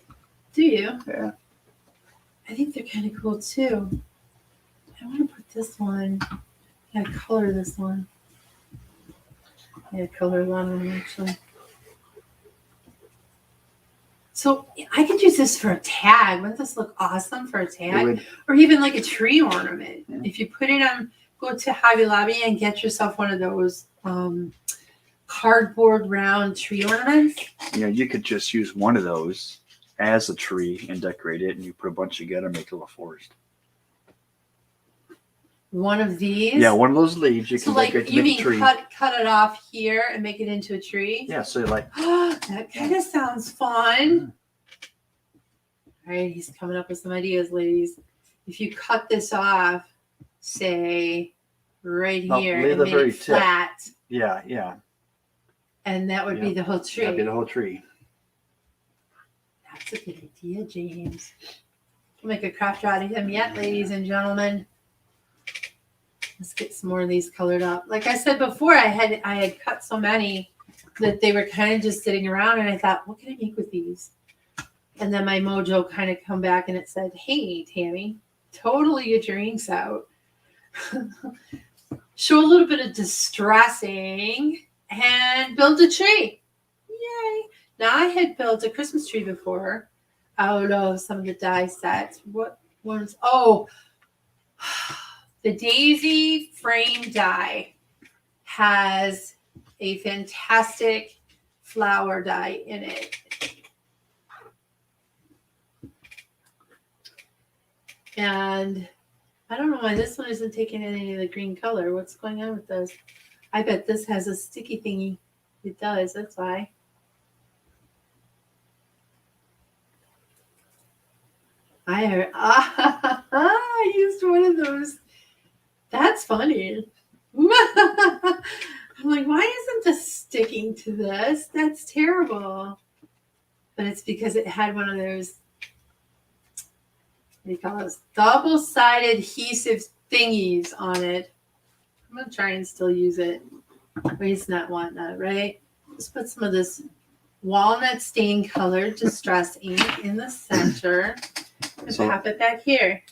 Do you? Yeah. I think they're kind of cool too. I want to put this one. Yeah, color this one. Yeah, color one actually. So I could use this for a tag. Wouldn't this look awesome for a tag? Or even like a tree ornament. Yeah. If you put it on, go to Hobby Lobby and get yourself one of those cardboard round tree ornaments. Yeah, you could just use one of those as a tree and decorate it, and you put a bunch together and make a little forest. One of these? Yeah, one of those leaves you can decorate to make a tree. Cut it off here and make it into a tree? Yeah, so like that kind of sounds fun. All right, he's coming up with some ideas, ladies. If you cut this off, say right here, and make it flat. Yeah, yeah. And that would be the whole tree. That'd be the whole tree. That's a good idea, James. We'll make a craft out of him yet, ladies and gentlemen. Let's get some more of these colored up. Like I said before, I had cut so many that they were kind of just sitting around, and I thought, what can I make with these? And then my mojo kind of come back and it said, hey, Tammy, totally get your inks out. Show a little bit of distressing and build a tree. Yay. Now I had built a Christmas tree before out of some of the die sets. What ones? Oh, the Daisy frame die has a fantastic flower die in it. And I don't know why this one isn't taking any of the green color. What's going on with this? I bet this has a sticky thingy. It does. That's why. I used one of those. That's funny. I'm like, why isn't this sticking to this? That's terrible. But it's because it had one of those, what do you call those? Double-sided adhesive thingies on it. I'm going to try and still use it. Waste not, want not, right? Just put some of this walnut stain colored distress ink in the center. And pop it back here.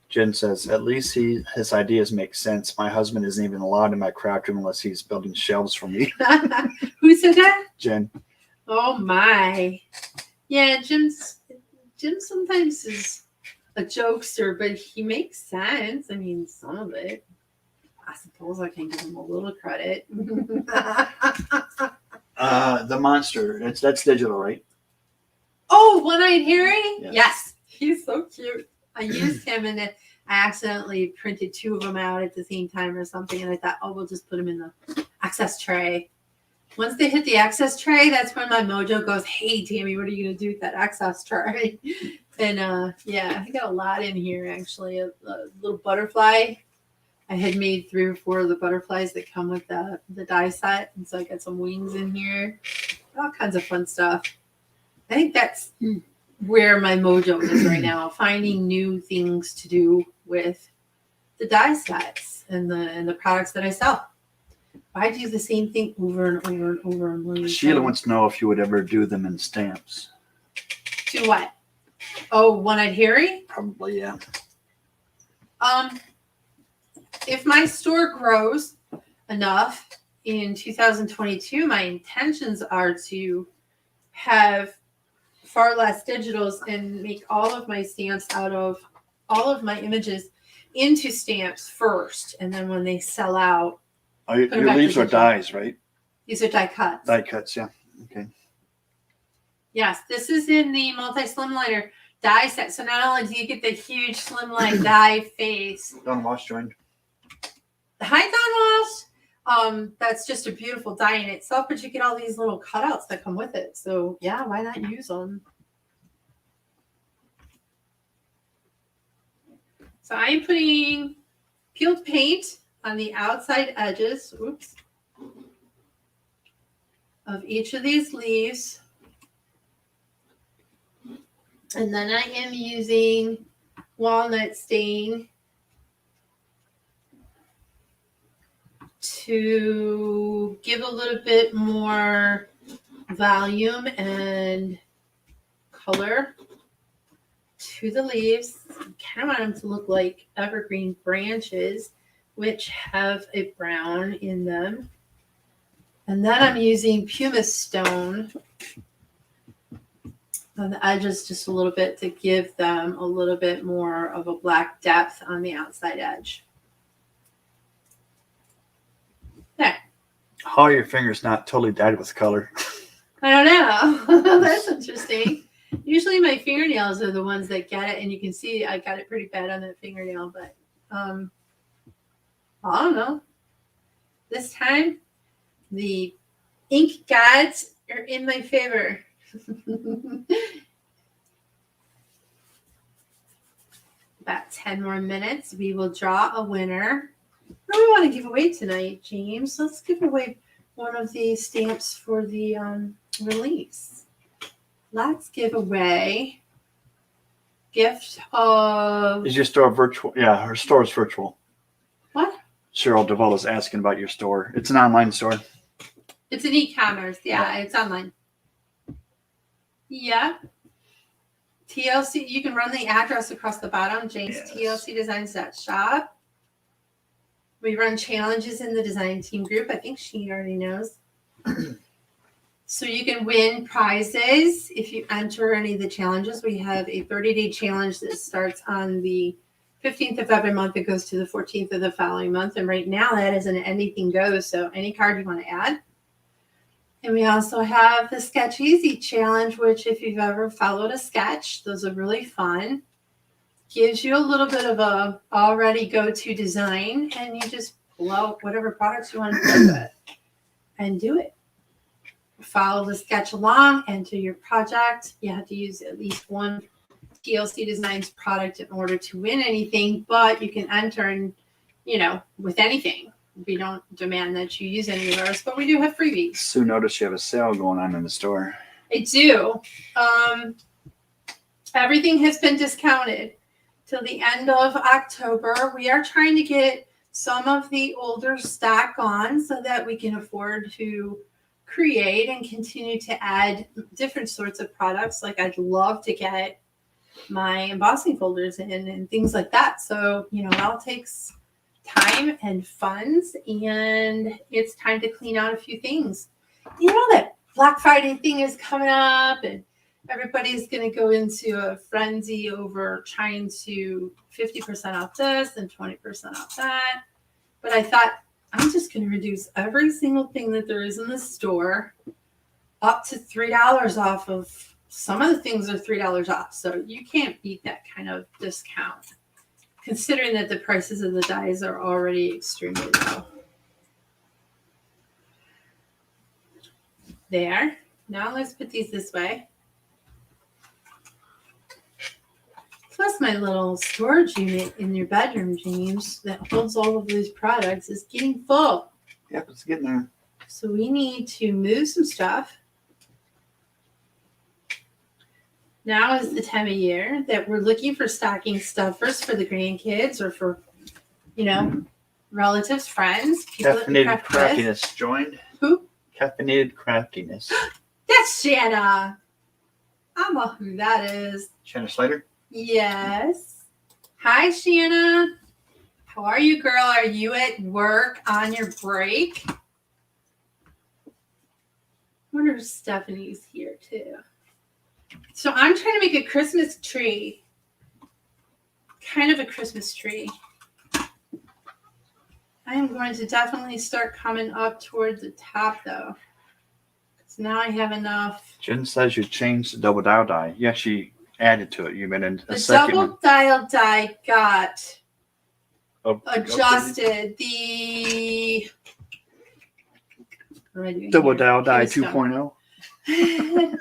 Jen says, at least his ideas make sense. My husband isn't even allowed in my craft room unless he's building shelves for me. Who said that? Jen. Oh, my. Yeah, Jim sometimes is a jokester, but he makes sense. I mean, some of it. I suppose I can give him a little credit. The monster. That's digital, right? Oh, One-Eyed Harry? Yes. Yes. He's so cute. I used him and I accidentally printed two of them out at the same time or something. And I thought, oh, we'll just put them in the access tray. Once they hit the access tray, that's when my mojo goes, hey, Tammy, what are you going to do with that access tray? And yeah, I got a lot in here, actually. A little butterfly. I had made 3 or 4 of the butterflies that come with the die set. And so I got some wings in here. All kinds of fun stuff. I think that's where my mojo is right now, finding new things to do with the die sets and the products that I sell. Why do the same thing over and over and over and over? Sheila wants to know if you would ever do them in stamps. Do what? Oh, One-Eyed Harry? Probably, yeah. If my store grows enough in 2022, my intentions are to have far less digitals and make all of my stamps out of all of my images into stamps first. And then when they sell out, Your leaves are dies, right? these are die cuts. Die cuts, yeah. Okay. Yes, this is in the Multi-Slimliner die set. So not only do you get the huge Slimline die face. Don Wash joined. Hi, Don Wash. That's just a beautiful die in itself, but you get all these little cutouts that come with it. So yeah, why not use them? So I'm putting peeled paint on the outside edges, oops, of each of these leaves. And then I am using walnut stain to give a little bit more volume and color to the leaves. I kind of want them to look like evergreen branches, which have a brown in them. And then I'm using pumice stone on the edges just a little bit to give them a little bit more of a black depth on the outside edge. There. How are your fingers not totally dyed with color? I don't know. That's interesting. Usually my fingernails are the ones that get it, and you can see I got it pretty bad on that fingernail, but I don't know. This time, the ink gods are in my favor. About 10 more minutes. We will draw a winner. What do we want to give away tonight, James? Let's give away one of these stamps for the release. Let's give away gift of... Is your store virtual? Yeah, her store is virtual. What? Cheryl Duvall is asking about your store. It's an online store. It's an e-commerce. Yeah, it's online. Yeah. TLC, you can run the address across the bottom, James, yes. TLCdesigns.shop. We run challenges in the design team group. I think she already knows. So you can win prizes if you enter any of the challenges. We have a 30-day challenge that starts on the 15th of every month. It goes to the 14th of the following month. And right now that is an anything goes. So any card you want to add. And we also have the Sketch Easy Challenge, which if you've ever followed a sketch, those are really fun. Gives you a little bit of a already go-to design, and you just pull out whatever products you want to play with and do it. Follow the sketch along, enter your project. You have to use at least one TLC Designs product in order to win anything, but you can enter and, with anything. We don't demand that you use any of ours, but we do have freebies. Sue, notice you have a sale going on in the store. I do. Everything has been discounted till the end of October. We are trying to get some of the older stock on so that we can afford to create and continue to add different sorts of products. Like I'd love to get my embossing folders in and things like that. So, it all takes time and funds, and it's time to clean out a few things. That Black Friday thing is coming up, and everybody's going to go into a frenzy over trying to 50% off this and 20% off that. But I thought, I'm just going to reduce every single thing that there is in the store up to $3 off of some of the things are $3 off. So you can't beat that kind of discount, considering that the prices of the dies are already extremely low. There. Now let's put these this way. Plus my little storage unit in your bedroom, James, that holds all of these products is getting full. Yep, it's getting there. So we need to move some stuff. Now is the time of year that we're looking for stocking stuffers for the grandkids or for, relatives, friends, people that we Caffeinated craft with. craftiness joined. Who? Caffeinated craftiness. That's Shanna. I know who that is. Shanna Slider. Yes. Hi, Shanna. How are you, girl? Are you at work on your break? I wonder if Stephanie's here too. So I'm trying to make a Christmas tree. Kind of a Christmas tree. I am going to definitely start coming up towards the top though. Because now I have enough. Jen says you changed the double dial die. You actually added to it. You made a The second double dial die got one. adjusted. The what am I doing Double here? dial die Here's stuff. 2.0.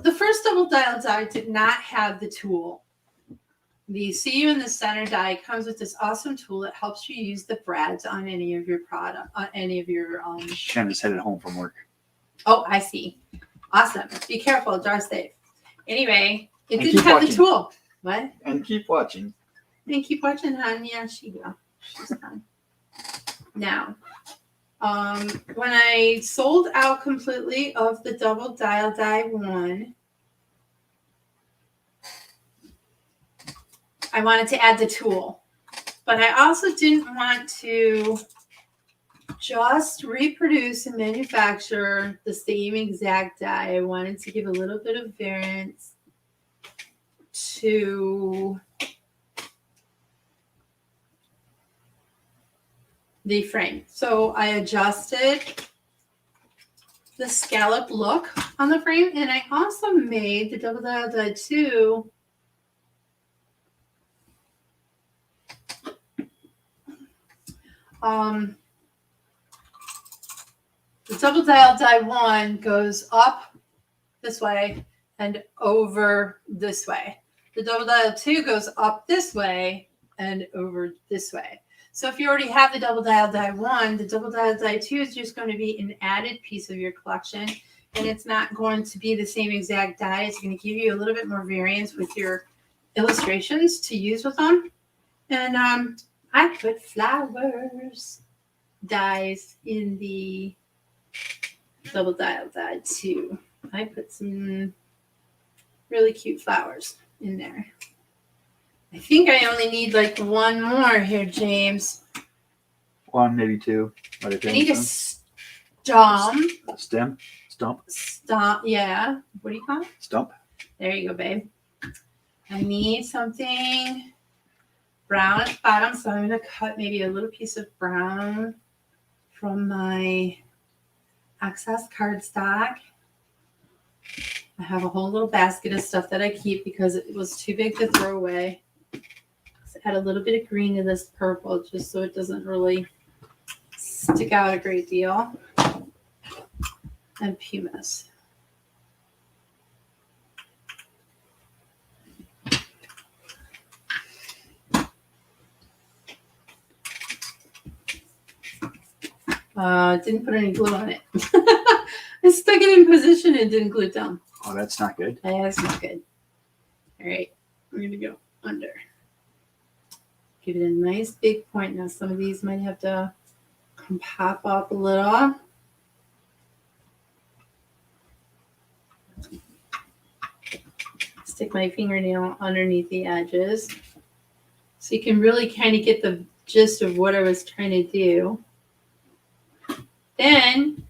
The first double dial die did not have the tool. The See You in the Center die comes with this awesome tool that helps you use the threads on any of your product, on any of your. Shanna's headed home from work. Oh, I see. Awesome. Be careful. Drive safe. Anyway, it And didn't keep have the watching. tool. What? And keep watching. And keep watching, hon. Yeah, she will. She's fine. Now, when I sold out completely of the double dial die 1, I wanted to add the tool, but I also didn't want to just reproduce and manufacture the same exact die. I wanted to give a little bit of variance to the frame. So I adjusted the scallop look on the frame, and I also made the double dial die 2 the double dial die 1 goes up this way and over this way. The double dial 2 goes up this way and over this way. So if you already have the double dial die 1, the double dial die 2 is just going to be an added piece of your collection, and it's not going to be the same exact die. It's going to give you a little bit more variance with your illustrations to use with them. And I put flowers dies in the double dial die 2. I put some really cute flowers in there. I think I only need like one more here, James. 1, maybe 2. I need a stump. Stump. Yeah. What do you call it? Stump. There you go, babe. I need something brown at the bottom, so I'm going to cut maybe a little piece of brown from my excess cardstock. I have a whole little basket of stuff that I keep because it was too big to throw away. So add a little bit of green to this purple just so it doesn't really stick out a great deal. And pumice. Didn't put any glue on it. I stuck it in position and didn't glue it down. Oh, that's not good. Yeah, that's not good. All right, we're going to go under. Give it a nice big point. Now, some of these might have to come pop up a little. Stick my fingernail underneath the edges. So you can really kind of get the gist of what I was trying to do. Then,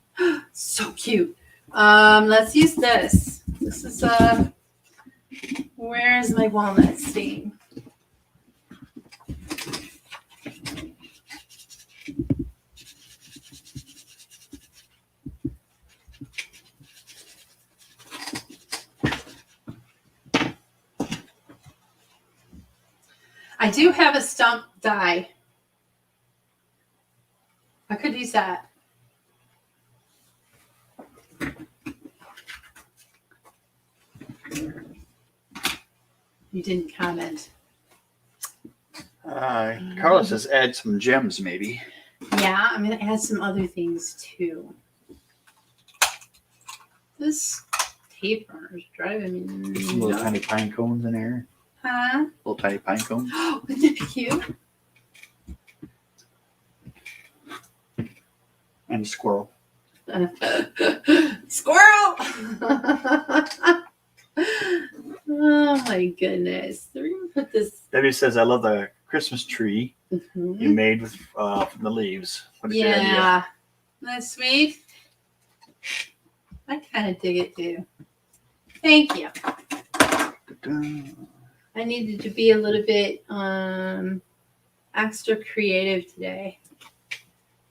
so cute. Let's use this. This is where is my walnut stain? I do have a stump die. I could use that. You didn't comment. Carla says add some gems, maybe. Yeah, I'm going to add some other things too. This tape runner is driving me Some little nuts. tiny pine cones in there. Huh? Little tiny pine cones. Wouldn't that be cute? And squirrel. Squirrel! Oh my goodness. We're going to put this. Debbie says, I love the Christmas tree you made with from the leaves. What a good idea. Yeah. That's sweet. I kind of dig it too. Thank you. I needed to be a little bit extra creative today.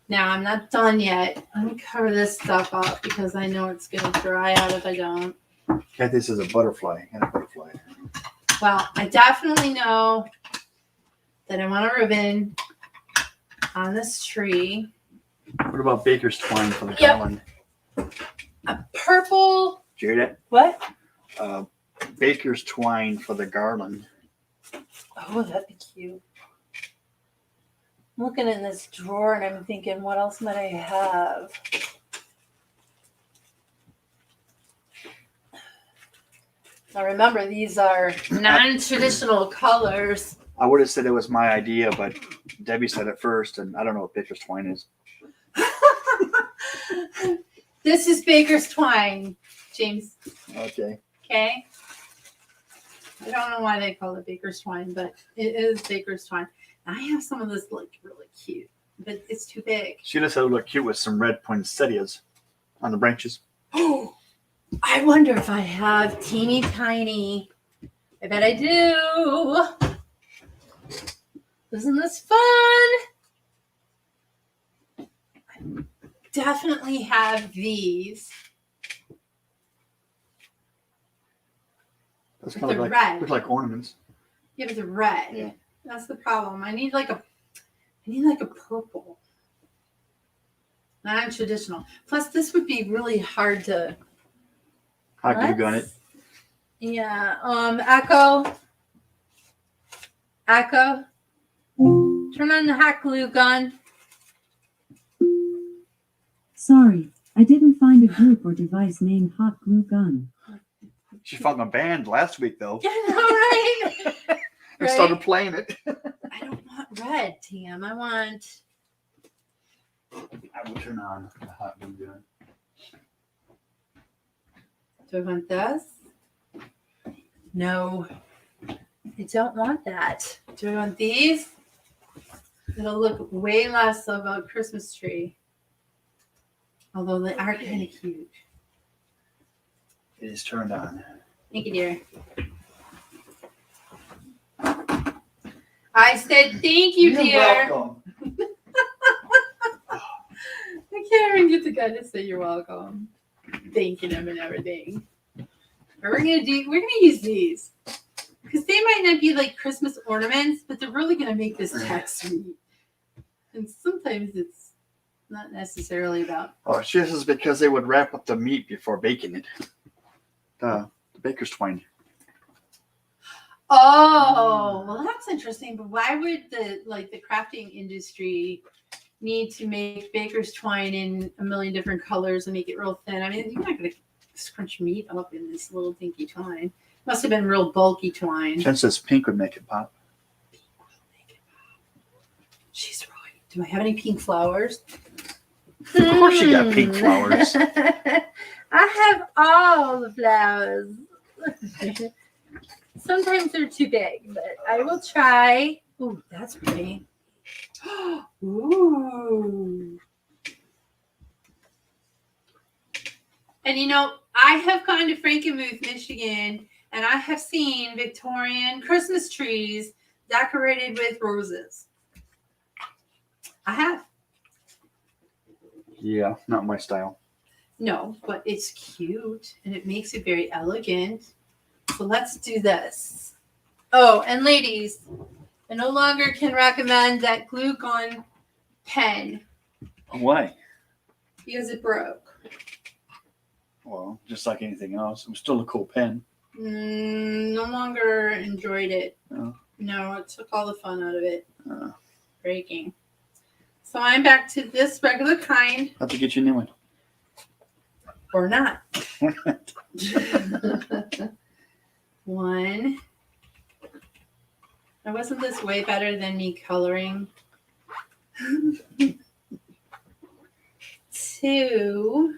Now, I'm not done yet. Let me cover this stuff up because I know it's going to dry out if I don't. Kathy says a butterfly and a butterfly. Well, I definitely know that I want a ribbon on this tree. What about baker's twine for the Yep. garland? A purple. Did you hear that? What? Baker's twine for the garland. Oh, that'd be cute. I'm looking in this drawer and I'm thinking, what else might I have? Now remember, these are non-traditional colors. I would have said it was my idea, but Debbie said it first, and I don't know what baker's twine is. This is baker's twine, James. Okay. Okay. I don't know why they call it baker's twine, but it is baker's twine. I have some of this look really cute, but it's too big. Sheila said it would look cute with some red poinsettias on the branches. Oh, I wonder if I have teeny tiny. I bet I do. Isn't this fun? I definitely have these. That's But kind of they're like red. look like ornaments. Yeah, but they're red. Yeah. That's the problem. I need like a purple. Non-traditional. Plus, this would be really hard to. Hot glue gun it. Yeah. Echo. Turn on the hot glue gun. Sorry, I didn't find a group or device named Hot Glue Gun. She found a band last week though. Yeah, I know, right? And started playing it. I don't want red, Tam. I want. I will turn on the hot glue gun. Do I want this? No. I don't want that. Do I want these? It'll look way less of a Christmas tree. Although they are kind of cute. It is turned on. Thank you, dear. I said thank you, You're dear. welcome. I can't even get the guy to say you're welcome. Thanking him and everything. But we're gonna use these. Because they might not be like Christmas ornaments, but they're really gonna make this text sweet. And sometimes it's not necessarily about. Oh, this is because they would wrap up the meat before baking it. The baker's twine. Oh, well, that's interesting. But why would the crafting industry need to make baker's twine in a million different colors and make it real thin? I mean, you're not going to scrunch meat up in this little dinky twine. Must have been real bulky twine. Jen says pink would make it pop. She's right. Do I have any pink flowers? Of course you got pink flowers. I have all the flowers. Sometimes they're too big, but I will try. Ooh, that's pretty. Ooh. And you know, I have gone to Frankenmuth, Michigan, and I have seen Victorian Christmas trees decorated with roses. I have. Yeah, not my style. No, but it's cute and it makes it very elegant. So let's do this. Oh, and ladies, I no longer can recommend that glue gun pen Why? because it broke. Well, just like anything else, it was still a cool pen. No longer enjoyed it. Oh. No, it took all the fun out of it. Uh, Breaking. So I'm back to this regular kind, have to get you a new one. or not. One. Now, wasn't this way better than me coloring? to.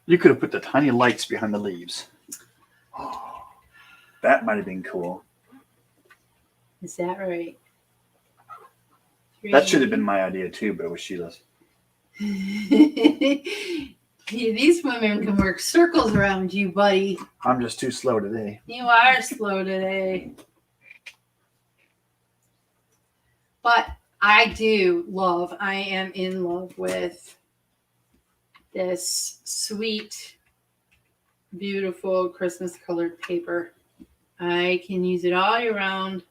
You could have put the tiny lights behind the leaves. Oh, that might have been cool. Is that right? That should have been my idea too, but it was Sheila's. These women can work circles around you, buddy. I'm just too slow today. You are slow today. But I am in love with this sweet, beautiful Christmas colored paper. I can use it all year round.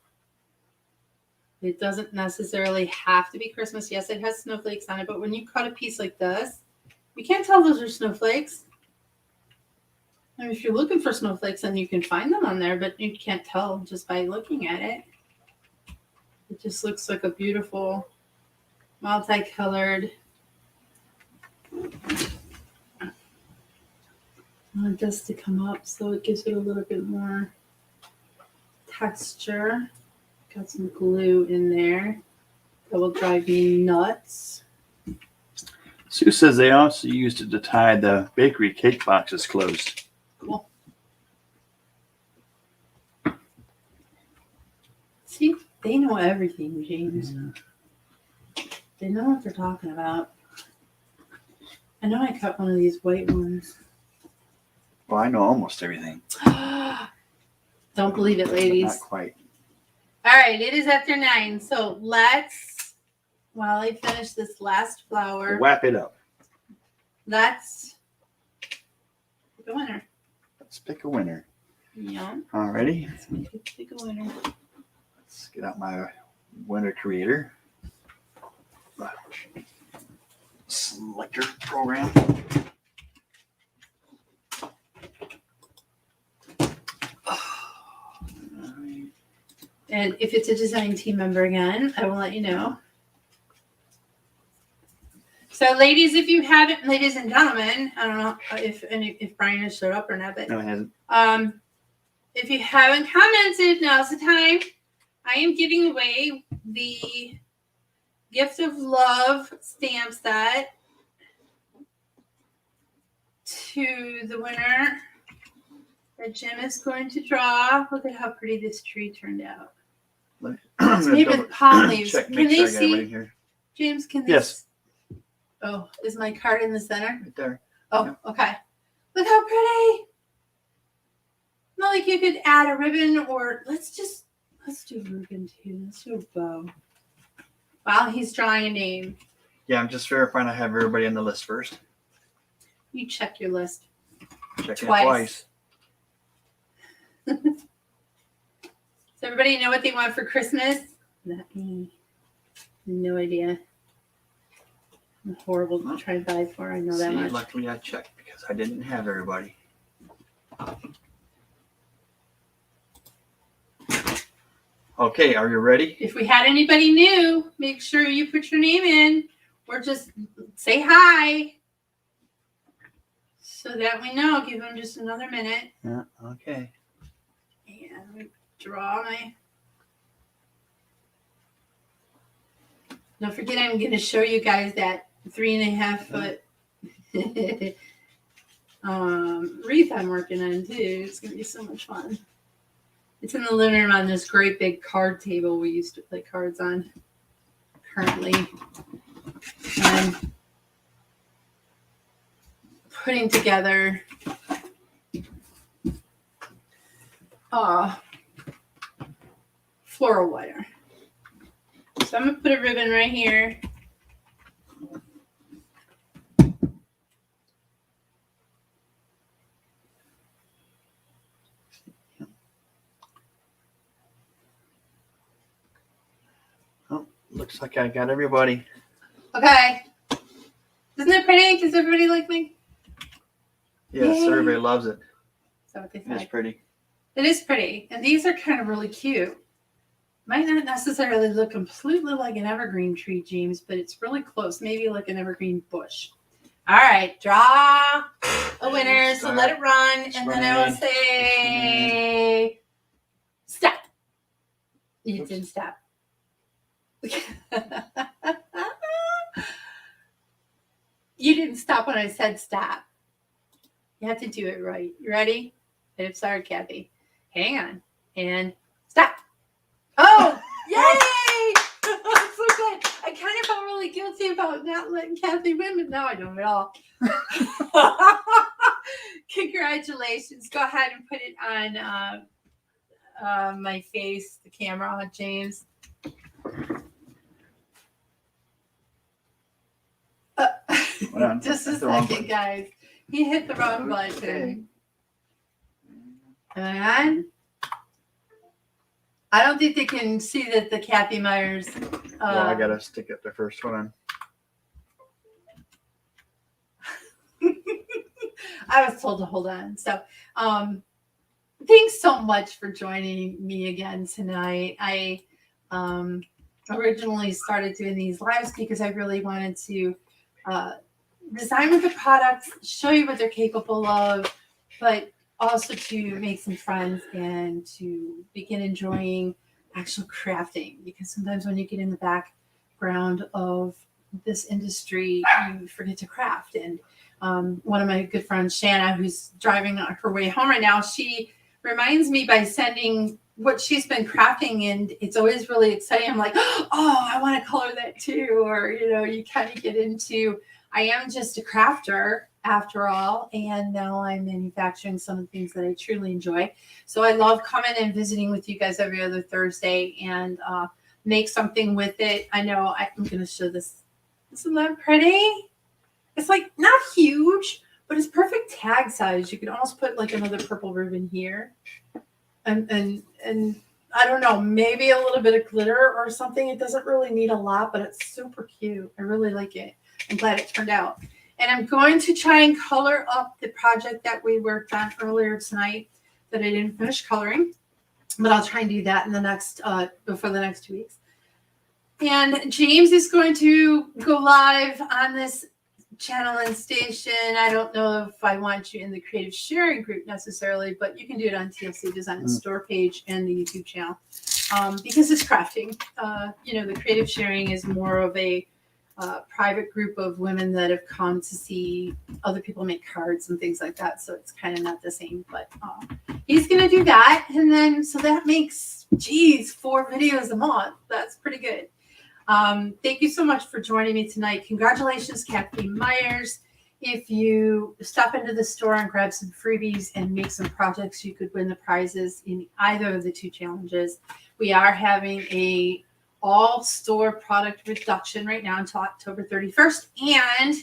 It doesn't necessarily have to be Christmas. Yes, it has snowflakes on it, but when you cut a piece like this, you can't tell those are snowflakes. I mean, if you're looking for snowflakes, then you can find them on there, but you can't tell just by looking at it. It just looks like a beautiful, multicolored. I want this to come up so it gives it a little bit more texture. Got some glue in there that will drive me nuts. Sue says they also used it to tie the bakery cake boxes closed. Cool. See, they know everything, James. Yeah. They know what they're talking about. I know I cut one of these white ones. Well, I know almost everything. Don't believe it, ladies. Not quite. All right, it is after 9. So let's, while I finish this last flower, Wrap it up. let's pick a winner. Let's pick a winner. Yeah, Alrighty. let's pick a winner. Let's get out my winner creator. Selector program. And if it's a design team member again, I will let you know. So, ladies and gentlemen, I don't know if Brian has showed up or not, but No, it hasn't. if you haven't commented, now's the time. I am giving away the Gift of Love stamp set to the winner that Jim is going to draw. Look at how pretty this tree turned out. It's made with palm leaves. Check, Can make they sure I got it see? right here. James, can they? Yes. Oh, is my card in the center? Right there. Oh, Yep. okay. Look how pretty. Not like you could add a ribbon or let's do a ribbon too. Let's do a bow. While he's drawing a name. Yeah, I'm just verifying I have everybody on the list first. You check your list. Checking Twice. it twice. Does everybody know what they want for Christmas? Not me. No idea. I'm horrible to try and buy for. I know that much. Luckily I checked because I didn't have everybody. Okay, are you ready? If we had anybody new, make sure you put your name in or just say hi so that we know. Give them just another minute. Yeah, okay. And draw my. Don't forget, I'm going to show you guys that 3.5 foot wreath I'm working on too. It's going to be so much fun. It's in the living room on this great big card table we used to play cards on. Currently, I'm putting together floral wire. So I'm going to put a ribbon right here. Oh, looks like I got everybody. Okay. Isn't it pretty? Does everybody like me? Yes, Yay. everybody loves it. Is that what they It's say? pretty. It is pretty. And these are kind of really cute. Might not necessarily look completely like an evergreen tree, James, but it's really close. Maybe like an evergreen bush. All right. Draw a winner. So let it run. And then I will say stop. You didn't stop. You didn't stop when I said stop. You have to do it right. You ready? I'm sorry, Kathy. Hang on. And stop. Oh, yay! So good. I kind of felt really guilty about not letting Kathy win, but now I don't at all. Congratulations. Go ahead and put it on my face, the camera, James. Just a second, guys. He hit the wrong button. And I don't think they can see that the Kathy Myers. Well, I gotta stick up the first one. I was told to hold on. So, thanks so much for joining me again tonight. I originally started doing these lives because I really wanted to design with the products, show you what they're capable of, but also to make some friends and to begin enjoying actual crafting. Because sometimes when you get in the background of this industry, you forget to craft. And one of my good friends, Shanna, who's driving on her way home right now, she reminds me by sending what she's been crafting, and it's always really exciting. I'm like, oh, I want to color that too. Or, you kind of get into, I am just a crafter after all, and now I'm manufacturing some of the things that I truly enjoy. So I love coming and visiting with you guys every other Thursday and make something with it. I know I'm going to show this. Isn't that pretty? It's like not huge, but it's perfect tag size. You could almost put like another purple ribbon here. And I don't know, maybe a little bit of glitter or something. It doesn't really need a lot, but it's super cute. I really like it. I'm glad it turned out. And I'm going to try and color up the project that we worked on earlier tonight that I didn't finish coloring. But I'll try and do that in the next before the next 2 weeks. And James is going to go live on this channel and station. I don't know if I want you in the creative sharing group necessarily, but you can do it on TLC Design and Store page and the YouTube channel because it's crafting. The creative sharing is more of a private group of women that have come to see other people make cards and things like that. So it's kind of not the same, but he's going to do that. And then, so that makes, 4 videos a month. That's pretty good. Thank you so much for joining me tonight. Congratulations, Kathy Myers. If you stop into the store and grab some freebies and make some projects, you could win the prizes in either of the 2 challenges. We are having a all store product reduction right now until October 31st. And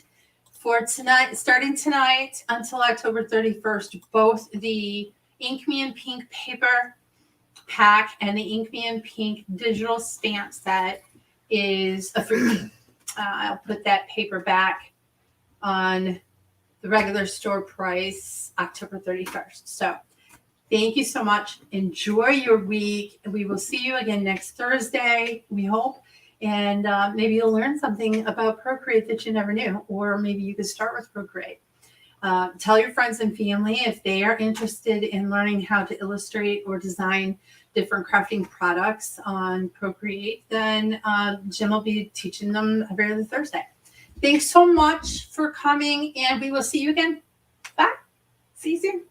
for tonight, starting tonight until October 31st, both the Ink Me in Pink paper pack and the Ink Me in Pink digital stamp set is a freebie. I'll put that paper back on the regular store price October 31st. So thank you so much. Enjoy your week. We will see you again next Thursday, we hope. And maybe you'll learn something about Procreate that you never knew, or maybe you could start with Procreate. Tell your friends and family if they are interested in learning how to illustrate or design different crafting products on Procreate, then Jim will be teaching them every other Thursday. Thanks so much for coming, and we will see you again. Bye. See you soon.